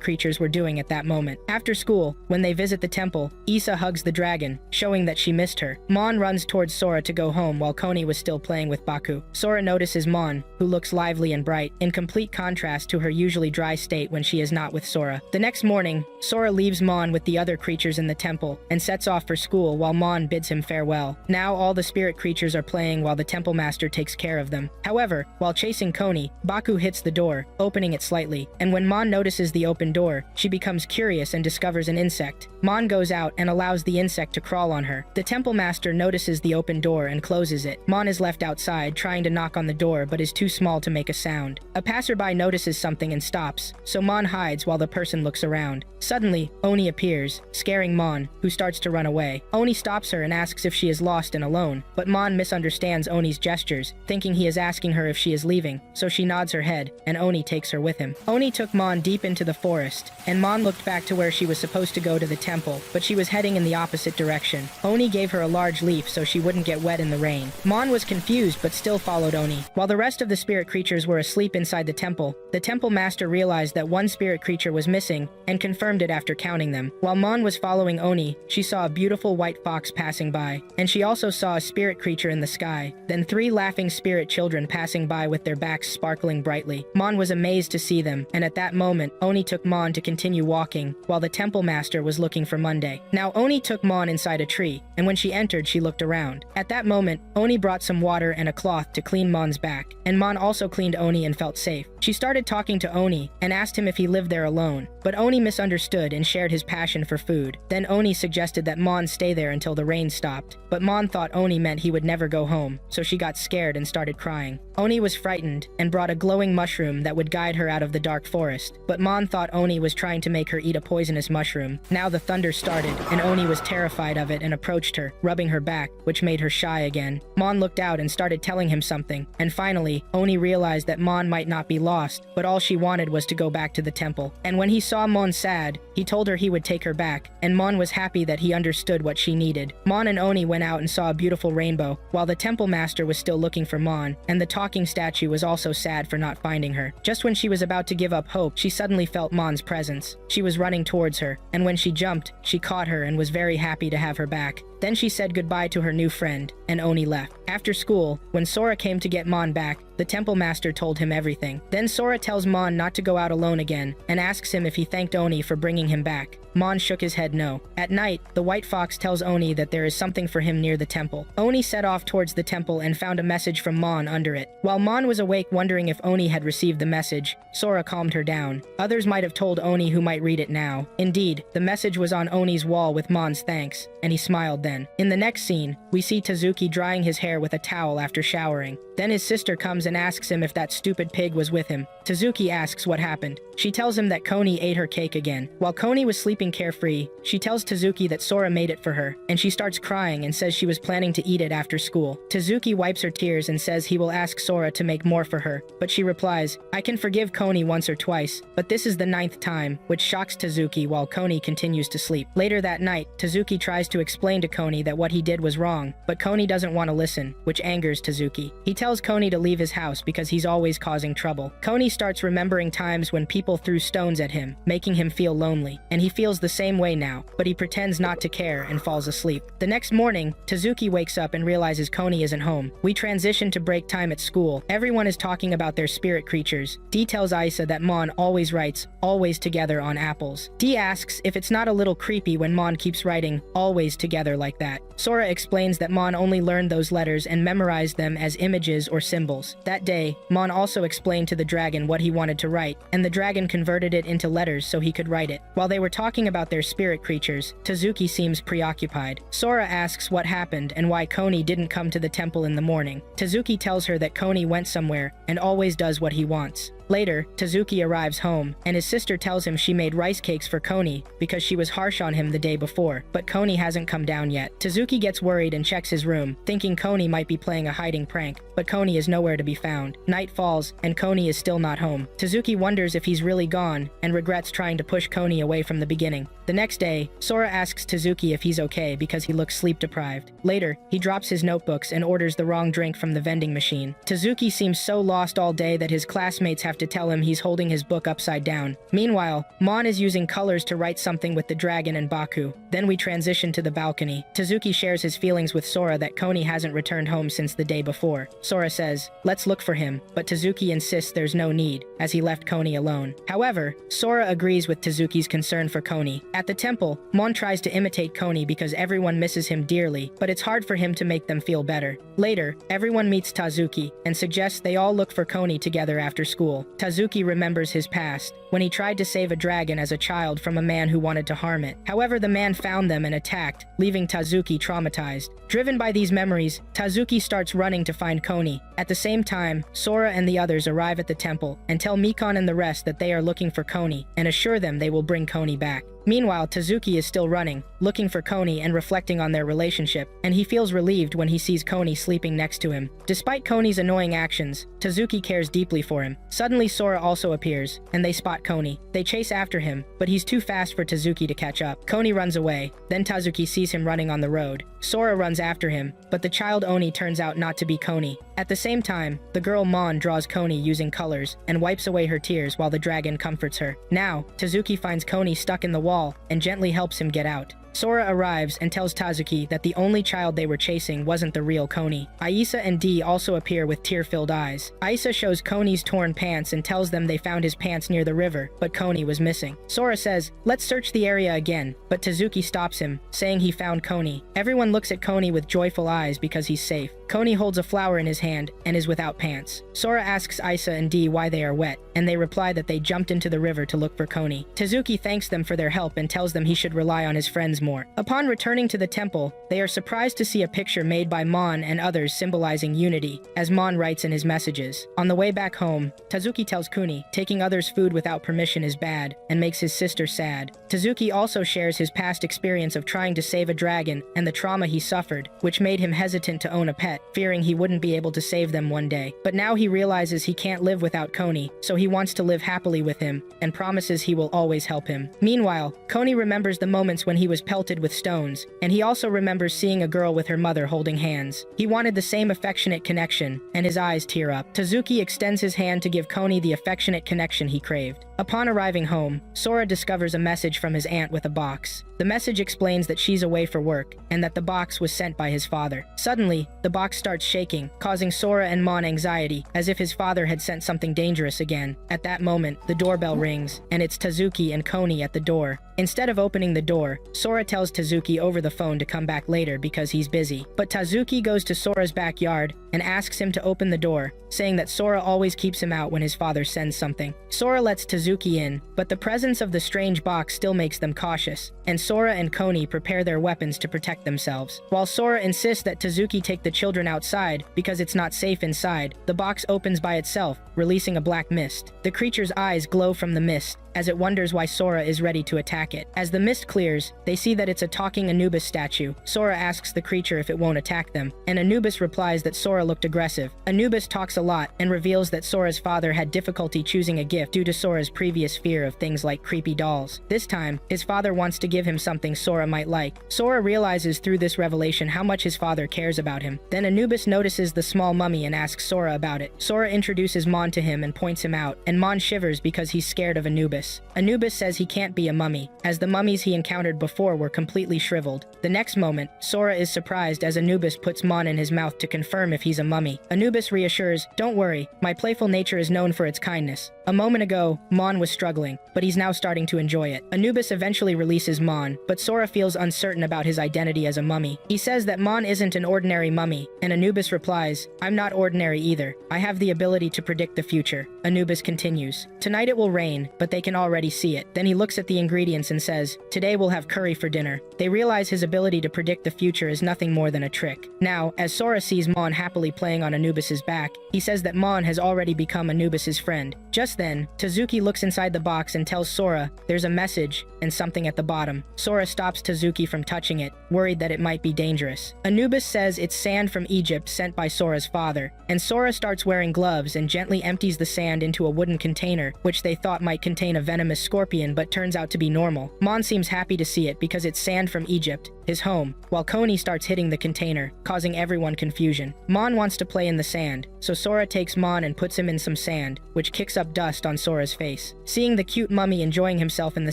creatures were doing at that moment. After school, when they visit the temple, Isa hugs the dragon, showing that she missed her. Mon runs towards Sora to go home while Koni was still playing with Baku. Sora notices Mon, who looks lively and bright, in complete contrast to her usually dry state when she is not with Sora. The next morning, Sora leaves Mon with the other creatures in the temple and sets off for school while Mon bids him farewell. Now all the spirit creatures are playing while the temple master takes care of them. However, while chasing Koni, Baku hits the door, opening it slightly, and when Mon notices the open door, she becomes curious and discovers an insect. Mon goes out and allows the insect to crawl on her. The temple master notices the open door and closes it. Mon is left outside trying to knock on the door but is too small to make a sound. A passerby notices something and stops, so Mon hides while the person looks around. Suddenly, Oni appears, scaring Mon, who starts to run away. Oni stops her and asks if she is lost and alone, but Mon misunderstands Oni's gestures, thinking he is asking her if she is leaving, so she nods her head, and Oni takes her with him. Oni took Mon deep into the forest, and Mon looked back to where she was supposed to go to the temple, but she was heading in the opposite direction. Oni gave her a large leaf so she wouldn't get wet in the rain. Mon was confused but still followed Oni. While the rest of the spirit creatures were asleep inside the temple master realized that one spirit creature was missing and confirmed it after counting them. While Mon was following Oni, she saw a beautiful white fox passing by, and she also saw a spirit creature in the sky, then 3 laughing spirit children passing by with their backs sparkling brightly. Mon was amazed to see them, and at that moment, Oni took Mon to continue walking, while the temple master was looking for Monday. Now Oni took Mon inside a tree, and when she entered, she looked around. At that moment, Oni brought some water and a cloth to clean Mon's back, and Mon also cleaned Oni and felt safe. She started talking to Oni and asked him if he lived there alone, but Oni misunderstood and shared his passion for food. Then Oni suggested that Mon stay there until the rain stopped, but Mon thought Oni meant he would never go home, so she got scared and started crying. Oni was frightened and brought a glowing mushroom that would guide her out of the dark forest, but Mon thought Oni was trying to make her eat a poisonous mushroom. Now the thunder started, and Oni was terrified of it and approached her, rubbing her back, which made her shy again. Mon looked out and started telling him something, and finally, Oni realized that Mon might not be lost, but all she wanted was to go back to the temple. And when he saw Mon sad, he told her he would take her back, and Mon was happy that he understood what she needed. Mon and Oni went out and saw a beautiful rainbow, while the temple master was still looking for Mon, and the talking statue was also sad for not finding her. Just when she was about to give up hope, she suddenly felt Mon's presence. She was running towards her, and when she jumped, she caught her and was very happy to have her back. Then she said goodbye to her new friend, and Oni left. After school, when Sora came to get Mon back, the temple master told him everything. Then Sora tells Mon not to go out alone again, and asks him if he thanked Oni for bringing him back. Mon shook his head no. At night, the white fox tells Oni that there is something for him near the temple. Oni set off towards the temple and found a message from Mon under it. While Mon was awake wondering if Oni had received the message, Sora calmed her down. Others might have told Oni who might read it now. Indeed, the message was on Oni's wall with Mon's thanks, and he smiled then. In the next scene, we see Tazuki drying his hair with a towel after showering. Then his sister comes and asks him if that stupid pig was with him. Tazuki asks what happened. She tells him that Koni ate her cake again. While Koni was sleeping carefree, she tells Tezuki that Sora made it for her, and she starts crying and says she was planning to eat it after school. Tezuki wipes her tears and says he will ask Sora to make more for her, but she replies, "I can forgive Koni once or twice, but this is the 9th time," which shocks Tezuki while Koni continues to sleep. Later that night, Tezuki tries to explain to Koni that what he did was wrong, but Koni doesn't want to listen, which angers Tezuki. He tells Koni to leave his house because he's always causing trouble. Koni starts remembering times when people threw stones at him, making him feel lonely, and he feels the same way now, but he pretends not to care and falls asleep. The next morning, Tezuki wakes up and realizes Koni isn't home. We transition to break time at school. Everyone is talking about their spirit creatures. D tells Isa that Mon always writes, "always together" on apples. D asks if it's not a little creepy when Mon keeps writing, "always together" like that. Sora explains that Mon only learned those letters and memorized them as images or symbols. That day, Mon also explained to the dragon what he wanted to write, and the dragon converted it into letters so he could write it. While they were talking about their spirit creatures, Tezuki seems preoccupied. Sora asks what happened and why Koni didn't come to the temple in the morning. Tezuki tells her that Koni went somewhere and always does what he wants. Later, Tezuki arrives home, and his sister tells him she made rice cakes for Koni because she was harsh on him the day before, but Koni hasn't come down yet. Tezuki gets worried and checks his room, thinking Koni might be playing a hiding prank, but Koni is nowhere to be found. Night falls, and Koni is still not home. Tezuki wonders if he's really gone, and regrets trying to push Koni away from the beginning. The next day, Sora asks Tezuki if he's okay because he looks sleep-deprived. Later, he drops his notebooks and orders the wrong drink from the vending machine. Tezuki seems so lost all day that his classmates have to tell him he's holding his book upside down. Meanwhile, Mon is using colors to write something with the dragon and Baku. Then we transition to the balcony. Tezuki shares his feelings with Sora that Koni hasn't returned home since the day before. Sora says, "Let's look for him," but Tezuki insists there's no need, as he left Koni alone. However, Sora agrees with Tezuki's concern for Koni. At the temple, Mon tries to imitate Koni because everyone misses him dearly, but it's hard for him to make them feel better. Later, everyone meets Tezuki and suggests they all look for Koni together after school. Tezuki remembers his past, when he tried to save a dragon as a child from a man who wanted to harm it. However, the man found them and attacked, leaving Tezuki traumatized. Driven by these memories, Tezuki starts running to find Koni. At the same time, Sora and the others arrive at the temple and tell Mikon and the rest that they are looking for Koni and assure them they will bring Koni back. Meanwhile, Tezuki is still running, looking for Koni and reflecting on their relationship, and he feels relieved when he sees Koni sleeping next to him. Despite Koni's annoying actions, Tezuki cares deeply for him. Suddenly, Sora also appears, and they spot Koni. They chase after him, but he's too fast for Tezuki to catch up. Koni runs away, then Tezuki sees him running on the road. Sora runs after him, but the child Oni turns out not to be Koni. At the same time, the girl Mon draws Koni using colors and wipes away her tears while the dragon comforts her. Now, Tezuki finds Koni stuck in the wall and gently helps him get out. Sora arrives and tells Tezuki that the only child they were chasing wasn't the real Koni. Isa and D also appear with tear-filled eyes. Isa shows Koni's torn pants and tells them they found his pants near the river, but Koni was missing. Sora says, "Let's search the area again," but Tezuki stops him, saying he found Koni. Everyone looks at Koni with joyful eyes because he's safe. Koni holds a flower in his hand and is without pants. Sora asks Isa and D why they are wet, and they reply that they jumped into the river to look for Koni. Tezuki thanks them for their help and tells them he should rely on his friends more. Upon returning to the temple, they are surprised to see a picture made by Mon and others symbolizing unity, as Mon writes in his messages. On the way back home, Tezuki tells Kuni taking others' food without permission is bad and makes his sister sad. Tezuki also shares his past experience of trying to save a dragon and the trauma he suffered, which made him hesitant to own a pet, fearing he wouldn't be able to save them one day. But now he realizes he can't live without Koni, so he wants to live happily with him and promises he will always help him. Meanwhile, Koni remembers the moments when he was pelted with stones, and he also remembers seeing a girl with her mother holding hands. He wanted the same affectionate connection, and his eyes tear up. Tezuki extends his hand to give Koni the affectionate connection he craved. Upon arriving home, Sora discovers a message from his aunt with a box. The message explains that she's away for work, and that the box was sent by his father. Suddenly, the box starts shaking, causing Sora and Mon anxiety, as if his father had sent something dangerous again. At that moment, the doorbell rings, and it's Tezuki and Koni at the door. Instead of opening the door, Sora tells Tezuki over the phone to come back later because he's busy. But Tezuki goes to Sora's backyard and asks him to open the door, saying that Sora always keeps him out when his father sends something. Sora lets Tezuki in, but the presence of the strange box still still makes them cautious, and Sora and Koni prepare their weapons to protect themselves. While Sora insists that Tazuki take the children outside because it's not safe inside, the box opens by itself, releasing a black mist. The creature's eyes glow from the mist, as it wonders why Sora is ready to attack it. As the mist clears, they see that it's a talking Anubis statue. Sora asks the creature if it won't attack them, and Anubis replies that Sora looked aggressive. Anubis talks a lot and reveals that Sora's father had difficulty choosing a gift due to Sora's previous fear of things like creepy dolls. This time, his father wants to give him something Sora might like. Sora realizes through this revelation how much his father cares about him. Then Anubis notices the small mummy and asks Sora about it. Sora introduces Mon to him and points him out, and Mon shivers because he's scared of Anubis. Anubis says he can't be a mummy, as the mummies he encountered before were completely shriveled. The next moment, Sora is surprised as Anubis puts Mon in his mouth to confirm if he's a mummy. Anubis reassures, "Don't worry, my playful nature is known for its kindness." A moment ago, Mon was struggling, but he's now starting to enjoy it. Anubis eventually releases Mon, but Sora feels uncertain about his identity as a mummy. He says that Mon isn't an ordinary mummy, and Anubis replies, "I'm not ordinary either. I have the ability to predict the future." Anubis continues, "Tonight it will rain, but they can already see it." Then he looks at the ingredients and says, "Today we'll have curry for dinner." They realize his ability to predict the future is nothing more than a trick. Now, as Sora sees Mon happily playing on Anubis's back, he says that Mon has already become Anubis's friend. Just then, Tazuki looks inside the box and tells Sora there's a message and something at the bottom. Sora stops Tazuki from touching it, worried that it might be dangerous. Anubis says it's sand from Egypt sent by Sora's father, and Sora starts wearing gloves and gently empties the sand into a wooden container, which they thought might contain a venomous scorpion but turns out to be normal. Mon seems happy to see it because it's sand from Egypt, his home, while Koni starts hitting the container, causing everyone confusion. Mon wants to play in the sand, so Sora takes Mon and puts him in some sand, which kicks up dust on Sora's face. Seeing the cute mummy enjoying himself in the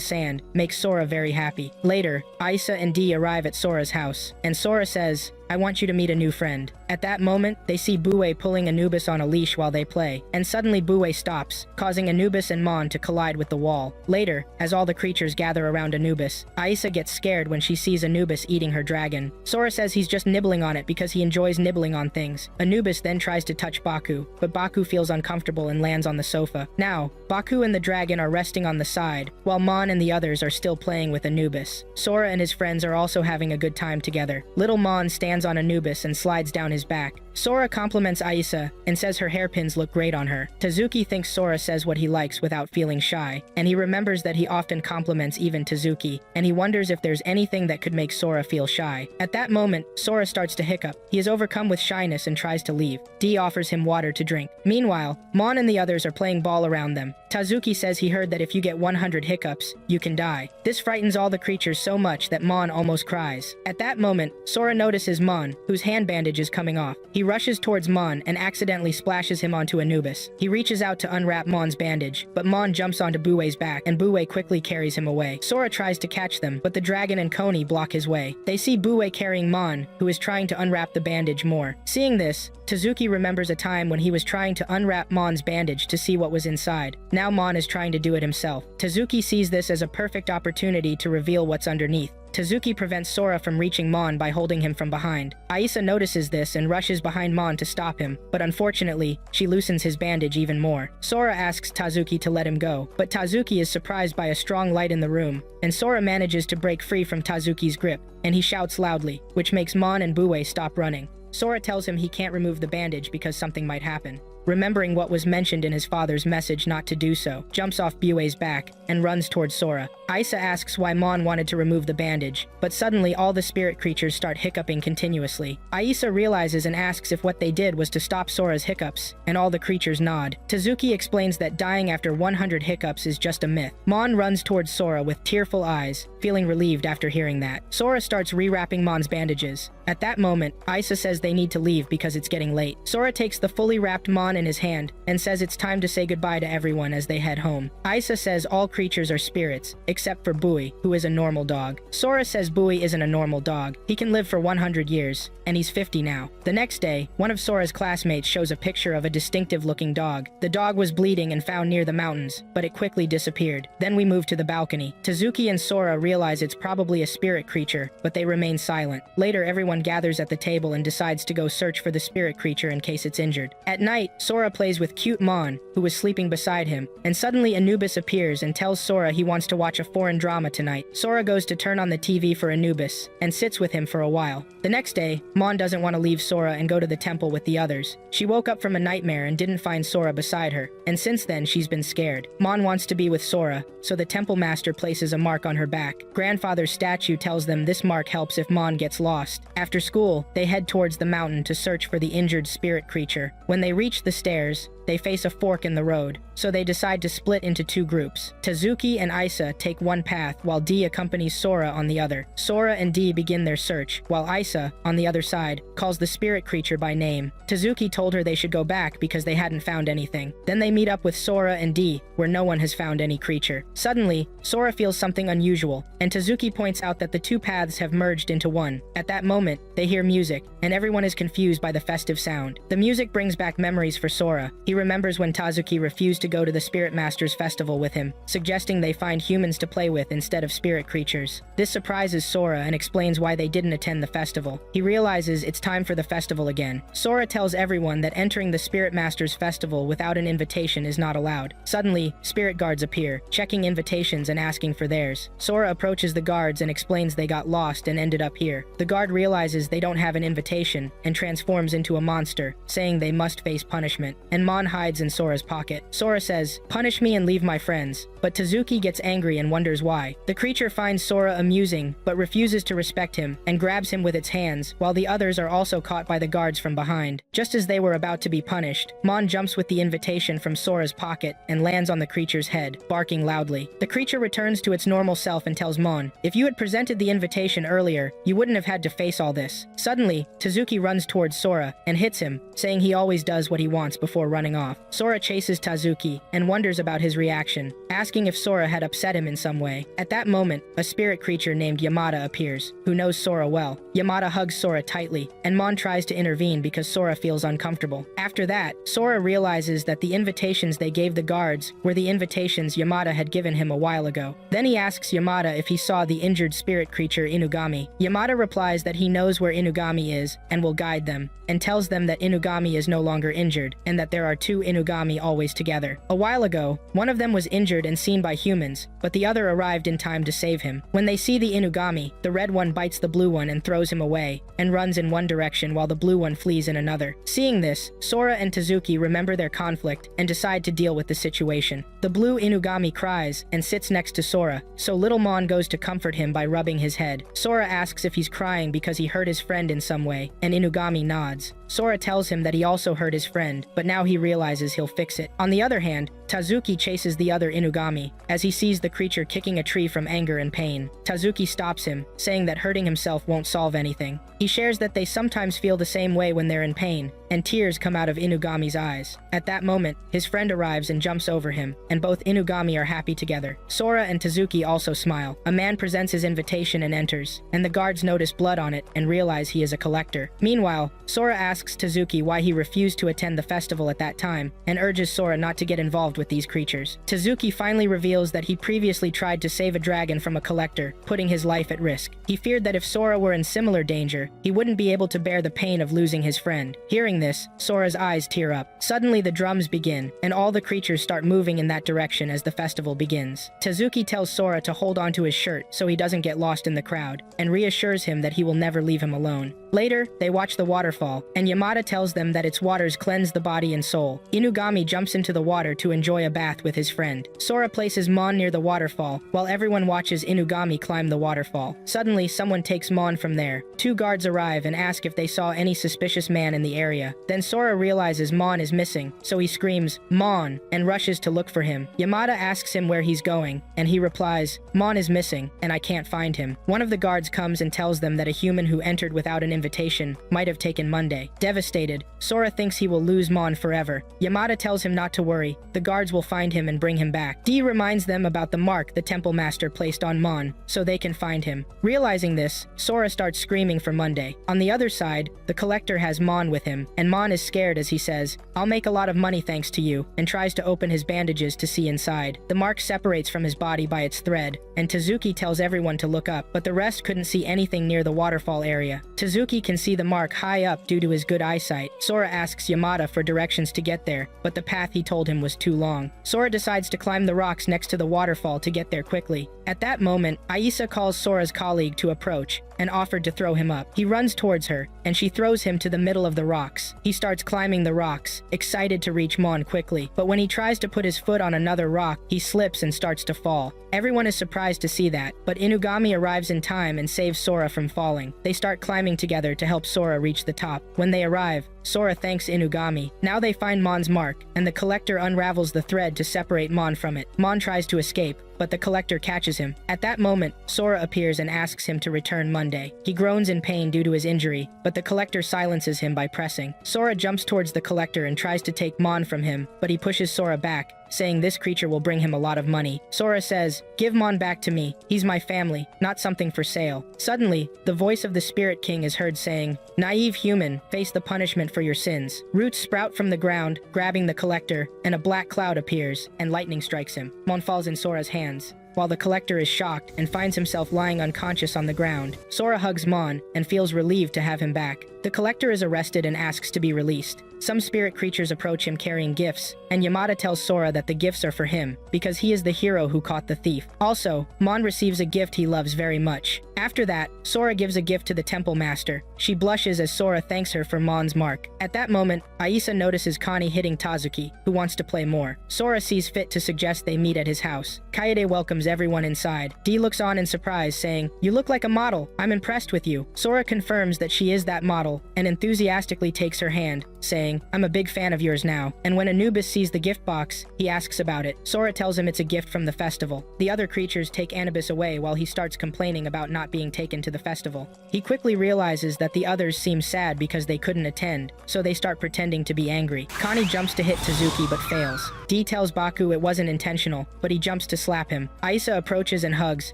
sand makes Sora very happy. Later, Isa and Dee arrive at Sora's house, and Sora says, "I want you to meet a new friend." At that moment, they see Bue pulling Anubis on a leash while they play, and suddenly Bue stops, causing Anubis and Mon to collide with the wall. Later, as all the creatures gather around Anubis, Isa gets scared when she sees Anubis eating her dragon. Sora says he's just nibbling on it because he enjoys nibbling on things. Anubis then tries to touch Baku, but Baku feels uncomfortable and lands on the sofa. Now, Baku and the dragon are resting on the side, while Mon and the others are still playing with Anubis. Sora and his friends are also having a good time together. Little Mon stands on Anubis and slides down his back. Sora compliments Isa and says her hairpins look great on her. Tazuki thinks Sora says what he likes without feeling shy, and he remembers that he often compliments even Tazuki, and he wonders if there's anything that could make Sora feel shy. At that moment, Sora starts to hiccup. He is overcome with shyness and tries to leave. Dee offers him water to drink. Meanwhile, Mon and the others are playing ball around them. Tazuki says he heard that if you get 100 hiccups, you can die. This frightens all the creatures so much that Mon almost cries. At that moment, Sora notices Mon, whose hand bandage is coming off. He rushes towards Mon and accidentally splashes him onto Anubis. He reaches out to unwrap Mon's bandage, but Mon jumps onto Bue's back, and Bue quickly carries him away. Sora tries to catch them, but the dragon and Koni block his way. They see Bue carrying Mon, who is trying to unwrap the bandage more. Seeing this, Tazuki remembers a time when he was trying to unwrap Mon's bandage to see what was inside. Now Mon is trying to do it himself. Tazuki sees this as a perfect opportunity to reveal what's underneath. Tazuki prevents Sora from reaching Mon by holding him from behind. Isa notices this and rushes behind Mon to stop him, but unfortunately, she loosens his bandage even more. Sora asks Tazuki to let him go, but Tazuki is surprised by a strong light in the room, and Sora manages to break free from Tazuki's grip, and he shouts loudly, which makes Mon and Bue stop running. Sora tells him he can't remove the bandage because something might happen. Remembering what was mentioned in his father's message not to do so, jumps off Bue's back and runs towards Sora. Isa asks why Mon wanted to remove the bandage, but suddenly all the spirit creatures start hiccuping continuously. Isa realizes and asks if what they did was to stop Sora's hiccups, and all the creatures nod. Tazuki explains that dying after 100 hiccups is just a myth. Mon runs towards Sora with tearful eyes, feeling relieved after hearing that. Sora starts rewrapping Mon's bandages. At that moment, Isa says they need to leave because it's getting late. Sora takes the fully wrapped Mon in his hand and says it's time to say goodbye to everyone as they head home. Isa says all creatures are spirits, except for Bui, who is a normal dog. Sora says Bui isn't a normal dog. He can live for 100 years, and he's 50 now. The next day, one of Sora's classmates shows a picture of a distinctive-looking dog. The dog was bleeding and found near the mountains, but it quickly disappeared. Then we move to the balcony. Tazuki and Sora realize it's probably a spirit creature, but they remain silent. Later, everyone gathers at the table and decides to go search for the spirit creature in case it's injured. At night, Sora plays with cute Mon, who was sleeping beside him, and suddenly Anubis appears and tells Sora he wants to watch a foreign drama tonight. Sora goes to turn on the TV for Anubis and sits with him for a while. The next day, Mon doesn't want to leave Sora and go to the temple with the others. She woke up from a nightmare and didn't find Sora beside her, and since then she's been scared. Mon wants to be with Sora, so the temple master places a mark on her back. Grandfather's statue tells them this mark helps if Mon gets lost. After school, they head towards the mountain to search for the injured spirit creature. When they reach the stairs, they face a fork in the road, so they decide to split into two groups. Tazuki and Isa take one path while D accompanies Sora on the other. Sora and D begin their search, while Isa, on the other side, calls the spirit creature by name. Tazuki told her they should go back because they hadn't found anything. Then they meet up with Sora and D, where no one has found any creature. Suddenly, Sora feels something unusual, and Tazuki points out that the two paths have merged into one. At that moment, they hear music, and everyone is confused by the festive sound. The music brings back memories for Sora. He remembers when Tazuki refused to go to the Spirit Master's festival with him, suggesting they find humans to play with instead of spirit creatures. This surprises Sora and explains why they didn't attend the festival. He realizes it's time for the festival again. Sora tells everyone that entering the Spirit Master's festival without an invitation is not allowed. Suddenly, spirit guards appear, checking invitations and asking for theirs. Sora approaches the guards and explains they got lost and ended up here. The guard realizes they don't have an invitation and transforms into a monster, saying they must face punishment, and Mon hides in Sora's pocket. Sora says, "Punish me and leave my friends," but Tazuki gets angry and wonders why. The creature finds Sora amusing, but refuses to respect him and grabs him with its hands, while the others are also caught by the guards from behind. Just as they were about to be punished, Mon jumps with the invitation from Sora's pocket and lands on the creature's head, barking loudly. The creature returns to its normal self and tells Mon, "If you had presented the invitation earlier, you wouldn't have had to face all this." Suddenly, Tazuki runs towards Sora and hits him, saying he always does what he wants before running off. Sora chases Tazuki and wonders about his reaction, asking if Sora had upset him in some way. At that moment, a spirit creature named Yamada appears, who knows Sora well. Yamada hugs Sora tightly, and Mon tries to intervene because Sora feels uncomfortable. After that, Sora realizes that the invitations they gave the guards were the invitations Yamada had given him a while ago. Then he asks Yamada if he saw the injured spirit creature Inugami. Yamada replies that he knows where Inugami is and will guide them, and tells them that Inugami is no longer injured, and that there are two Inugami always together. A while ago, one of them was injured and seen by humans, but the other arrived in time to save him. When they see the Inugami, the red one bites the blue one and throws him away, and runs in one direction while the blue one flees in another. Seeing this, Sora and Tazuki remember their conflict and decide to deal with the situation. The blue Inugami cries and sits next to Sora, so little Mon goes to comfort him by rubbing his head. Sora asks if he's crying because he hurt his friend in some way, and Inugami nods. Sora tells him that he also hurt his friend, but now he realizes he'll fix it. On the other hand, Tazuki chases the other Inugami, as he sees the creature kicking a tree from anger and pain. Tazuki stops him, saying that hurting himself won't solve anything. He shares that they sometimes feel the same way when they're in pain, and tears come out of Inugami's eyes. At that moment, his friend arrives and jumps over him, and both Inugami are happy together. Sora and Tazuki also smile. A man presents his invitation and enters, and the guards notice blood on it and realize he is a collector. Meanwhile, Sora asks Tazuki why he refused to attend the festival at that time, and urges Sora not to get involved with these creatures. Tazuki finally reveals that he previously tried to save a dragon from a collector, putting his life at risk. He feared that if Sora were in similar danger, he wouldn't be able to bear the pain of losing his friend. Hearing this, Sora's eyes tear up. Suddenly the drums begin, and all the creatures start moving in that direction as the festival begins. Tazuki tells Sora to hold onto his shirt so he doesn't get lost in the crowd, and reassures him that he will never leave him alone. Later, they watch the waterfall, and Yamada tells them that its waters cleanse the body and soul. Inugami jumps into the water to enjoy a bath with his friend. Sora places Mon near the waterfall, while everyone watches Inugami climb the waterfall. Suddenly, someone takes Mon from there. Two guards arrive and ask if they saw any suspicious man in the area. Then Sora realizes Mon is missing, so he screams, "Mon!" and rushes to look for him. Yamada asks him where he's going, and he replies, "Mon is missing, and I can't find him." One of the guards comes and tells them that a human who entered without an invitation might have taken Monday. Devastated, Sora thinks he will lose Mon forever. Yamada tells him not to worry, the guards will find him and bring him back. D reminds them about the mark the Temple Master placed on Mon, so they can find him. Realizing this, Sora starts screaming for Monday. On the other side, the collector has Mon with him, and Mon is scared as he says, "I'll make a lot of money thanks to you," and tries to open his bandages to see inside. The mark separates from his body by its thread, and Tezuki tells everyone to look up, but the rest couldn't see anything near the waterfall area. Tezuki can see the mark high up due to his good eyesight. Sora asks Yamada for directions to get there, but the path he told him was too long. Sora decides to climb the rocks next to the waterfall to get there quickly. At that moment, Aisa calls Sora's colleague to approach and offered to throw him up. He runs towards her, and she throws him to the middle of the rocks. He starts climbing the rocks, excited to reach Mon quickly, but when he tries to put his foot on another rock, he slips and starts to fall. Everyone is surprised to see that, but Inugami arrives in time and saves Sora from falling. They start climbing together to help Sora reach the top. When they arrive, Sora thanks Inugami. Now they find Mon's mark, and the collector unravels the thread to separate Mon from it. Mon tries to escape, but the collector catches him. At that moment, Sora appears and asks him to return Monday. He groans in pain due to his injury, but the collector silences him by pressing. Sora jumps towards the collector and tries to take Mon from him, but he pushes Sora back, saying this creature will bring him a lot of money. Sora says, "Give Mon back to me. He's my family, not something for sale." Suddenly, the voice of the Spirit King is heard saying, "Naive human, face the punishment for your sins." Roots sprout from the ground, grabbing the collector, and a black cloud appears, and lightning strikes him. Mon falls in Sora's hands, while the collector is shocked and finds himself lying unconscious on the ground. Sora hugs Mon and feels relieved to have him back. The collector is arrested and asks to be released. Some spirit creatures approach him carrying gifts, and Yamada tells Sora that the gifts are for him, because he is the hero who caught the thief. Also, Mon receives a gift he loves very much. After that, Sora gives a gift to the temple master. She blushes as Sora thanks her for Mon's mark. At that moment, Aisa notices Connie hitting Tazuki, who wants to play more. Sora sees fit to suggest they meet at his house. Kaede welcomes everyone inside. Dee looks on in surprise, saying, "You look like a model. I'm impressed with you." Sora confirms that she is that model, and enthusiastically takes her hand, saying, "I'm a big fan of yours now." And when Anubis sees the gift box, he asks about it. Sora tells him it's a gift from the festival. The other creatures take Anubis away while he starts complaining about not being taken to the festival. He quickly realizes that the others seem sad because they couldn't attend, so they start pretending to be angry. Connie jumps to hit Tezuki but fails. Dee tells Baku it wasn't intentional, but he jumps to slap him. Aisa approaches and hugs,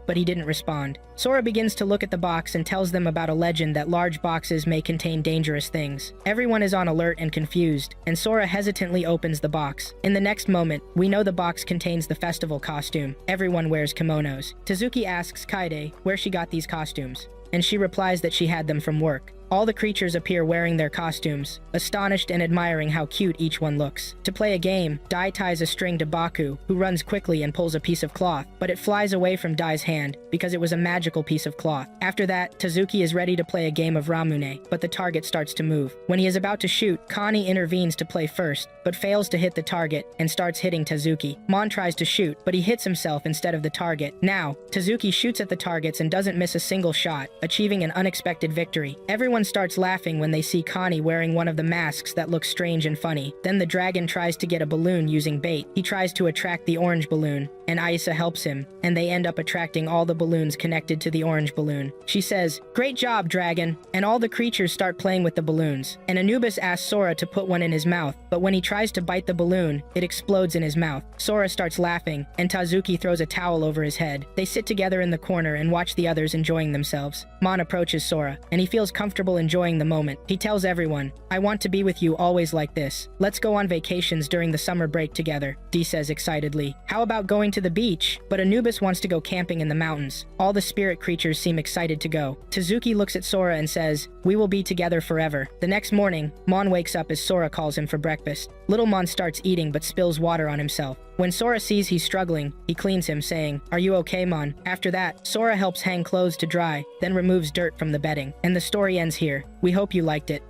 but he didn't respond. Sora begins to look at the box and tells them about a legend that large boxes may contain dangerous things. Everyone is on alert and confused, and Sora hesitantly opens the box. In the next moment, we know the box contains the festival costume. Everyone wears kimonos. Tezuki asks Kaede where she got these costumes, and she replies that she had them from work. All the creatures appear wearing their costumes, astonished and admiring how cute each one looks. To play a game, Dai ties a string to Baku, who runs quickly and pulls a piece of cloth, but it flies away from Dai's hand because it was a magical piece of cloth. After that, Tezuki is ready to play a game of Ramune, but the target starts to move. When he is about to shoot, Connie intervenes to play first, but fails to hit the target and starts hitting Tezuki. Mon tries to shoot, but he hits himself instead of the target. Now, Tezuki shoots at the targets and doesn't miss a single shot, achieving an unexpected victory. Everyone starts laughing when they see Connie wearing one of the masks that looks strange and funny. Then the dragon tries to get a balloon using bait. He tries to attract the orange balloon, and Aisa helps him, and they end up attracting all the balloons connected to the orange balloon. She says, "Great job, dragon," and all the creatures start playing with the balloons. And Anubis asks Sora to put one in his mouth, but when he tries to bite the balloon, it explodes in his mouth. Sora starts laughing, and Tazuki throws a towel over his head. They sit together in the corner and watch the others enjoying themselves. Mon approaches Sora, and he feels comfortable enjoying the moment. He tells everyone, "I want to be with you always like this. Let's go on vacations during the summer break together," Dee says excitedly. "How about going to the beach?" But Anubis wants to go camping in the mountains. All the spirit creatures seem excited to go. Tezuki looks at Sora and says, "We will be together forever." The next morning, Mon wakes up as Sora calls him for breakfast. Little Mon starts eating but spills water on himself. When Sora sees he's struggling, he cleans him, saying, "Are you okay, Mon?" After that, Sora helps hang clothes to dry, then removes dirt from the bedding. And the story ends here. We hope you liked it.